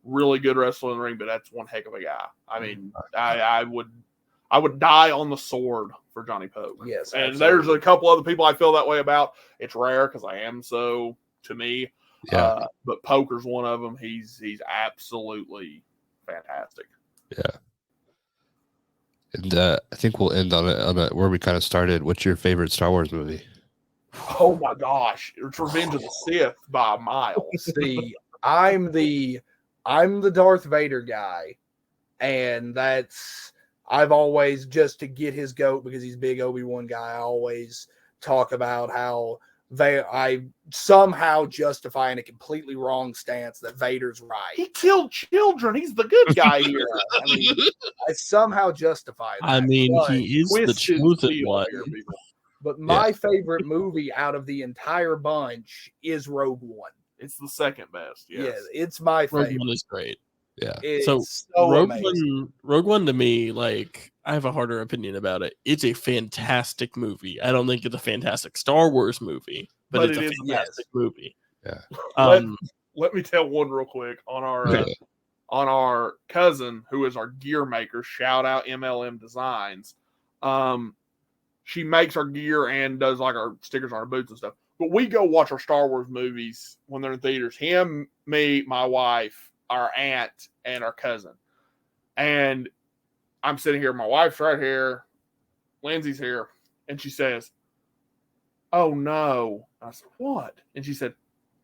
really good wrestler in the ring, but that's one heck of a guy. I mean, I would die on the sword for Johnny Poke. Yes, and there's a couple other people I feel that way about. It's rare because I am so to me. Yeah. But Poker's one of them. He's absolutely fantastic. Yeah. And I think we'll end on it where we kind of started. What's your favorite Star Wars movie? Oh my gosh, it's Revenge of the Sith by a mile. See, I'm the Darth Vader guy, and I've always, just to get his goat because he's a big Obi-Wan guy, I always talk about how I somehow justify in a completely wrong stance that Vader's right. He killed children. He's the good guy here. I mean, I somehow justify that. I mean, he is the chosen one. But my favorite movie out of the entire bunch is Rogue One. It's the second best. Yes. Yeah, it's my favorite. Rogue One is great. Yeah. So Rogue One to me, like, I have a harder opinion about it. It's a fantastic movie. I don't think it's a fantastic Star Wars movie, but it's a fantastic movie. Yeah. Let me tell one real quick on our cousin who is our gear maker. Shout out MLM Designs. She makes our gear and does like our stickers on our boots and stuff. But we go watch our Star Wars movies when they're in theaters. Him, me, my wife, our aunt, and our cousin. And I'm sitting here. My wife's right here. Lindsay's here. And she says, "Oh, no." I said, "What?" And she said,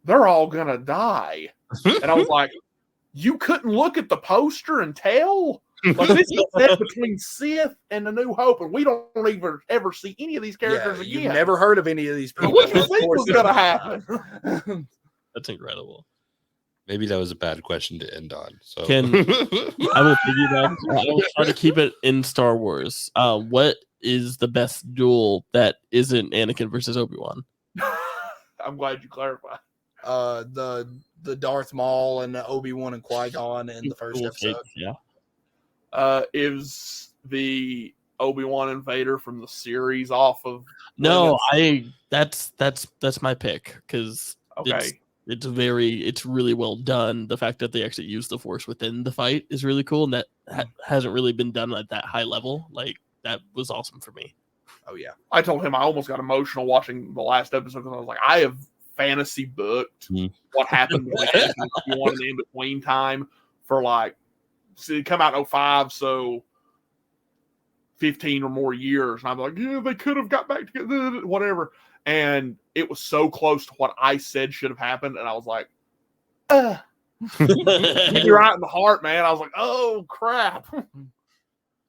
"They're all going to die." And I was like, "You couldn't look at the poster and tell?" Like, this is set between Sith and A New Hope, and we don't even ever see any of these characters again. You've never heard of any of these people. What do you think was going to happen? That's incredible. Maybe that was a bad question to end on. So I will piggyback. I will try to keep it in Star Wars. What is the best duel that isn't Anakin versus Obi-Wan? I'm glad you clarified. The Darth Maul and Obi-Wan and Qui-Gon in the first episode. Yeah. Is the Obi-Wan and Vader from the series off of? No, that's my pick because it's really well done. The fact that they actually use the Force within the fight is really cool, and that hasn't really been done at that high level. Like, that was awesome for me. Oh yeah, I told him I almost got emotional watching the last episode because I was like, I have fantasy booked what happened with Obi-Wan in the in-between time for like. So it come out in 05, so 15 or more years. And I'm like, yeah, they could have got back together, whatever. And it was so close to what I said should have happened. And I was like, you're right in the heart, man. I was like, oh, crap.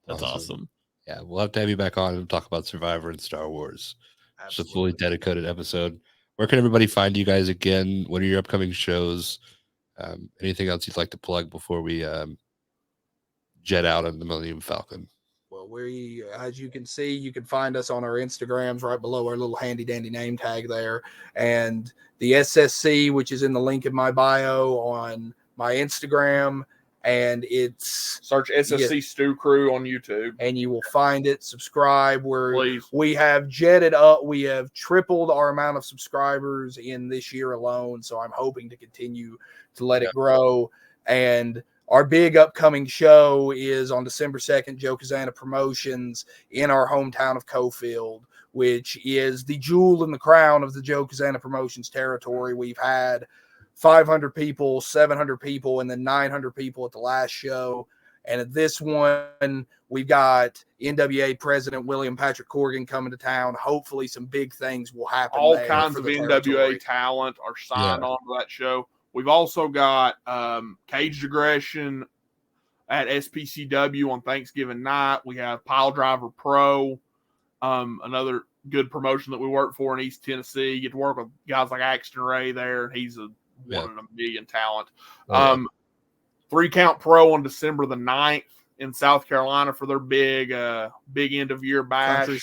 That's awesome. Yeah, we'll have to have you back on and talk about Survivor and Star Wars. It's a fully dedicated episode. Where can everybody find you guys again? What are your upcoming shows? Anything else you'd like to plug before we jet out on the Millennium Falcon? Well, we, as you can see, you can find us on our Instagrams right below our little handy dandy name tag there, and the SSC, which is in the link in my bio on my Instagram, and it's search SSC Stew Crew on YouTube, and you will find it. Subscribe. Please. We have jetted up. We have tripled our amount of subscribers in this year alone, so I'm hoping to continue to let it grow. And our big upcoming show is on December 2nd, Joe Kazana Promotions in our hometown of Cofield, which is the jewel in the crown of the Joe Kazana Promotions territory. We've had 500 people, 700 people, and then 900 people at the last show. And at this one, we've got NWA President William Patrick Corrigan coming to town. Hopefully some big things will happen. All kinds of NWA talent are signed on to that show. We've also got Caged Aggression at SPCW on Thanksgiving night. We have Pile Driver Pro, another good promotion that we work for in East Tennessee. You get to work with guys like Axton Ray there, and he's one in a million talent. 3 Count Pro on December the 9th in South Carolina for their big end of year bash. Country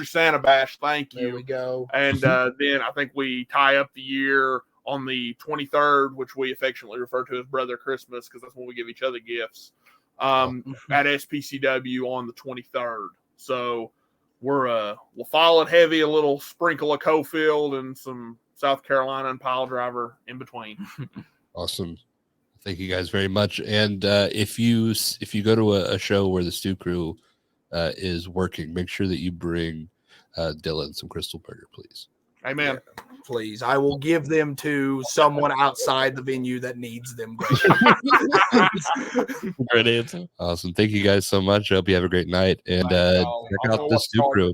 Santa Bash. Thank you. There we go. And then I think we tie up the year on the 23rd, which we affectionately refer to as Brother Christmas, because that's when we give each other gifts, at SPCW on the 23rd. So we'll follow it heavy, a little sprinkle of Cofield and some South Carolina and Pile Driver in between. Awesome. Thank you guys very much. And if you go to a show where the Stew Crew is working, make sure that you bring Dylan some Krystal Burger, please. Amen. Yeah, please. I will give them to someone outside the venue that needs them. Great answer. Awesome. Thank you guys so much. I hope you have a great night. And check out the Stew Crew.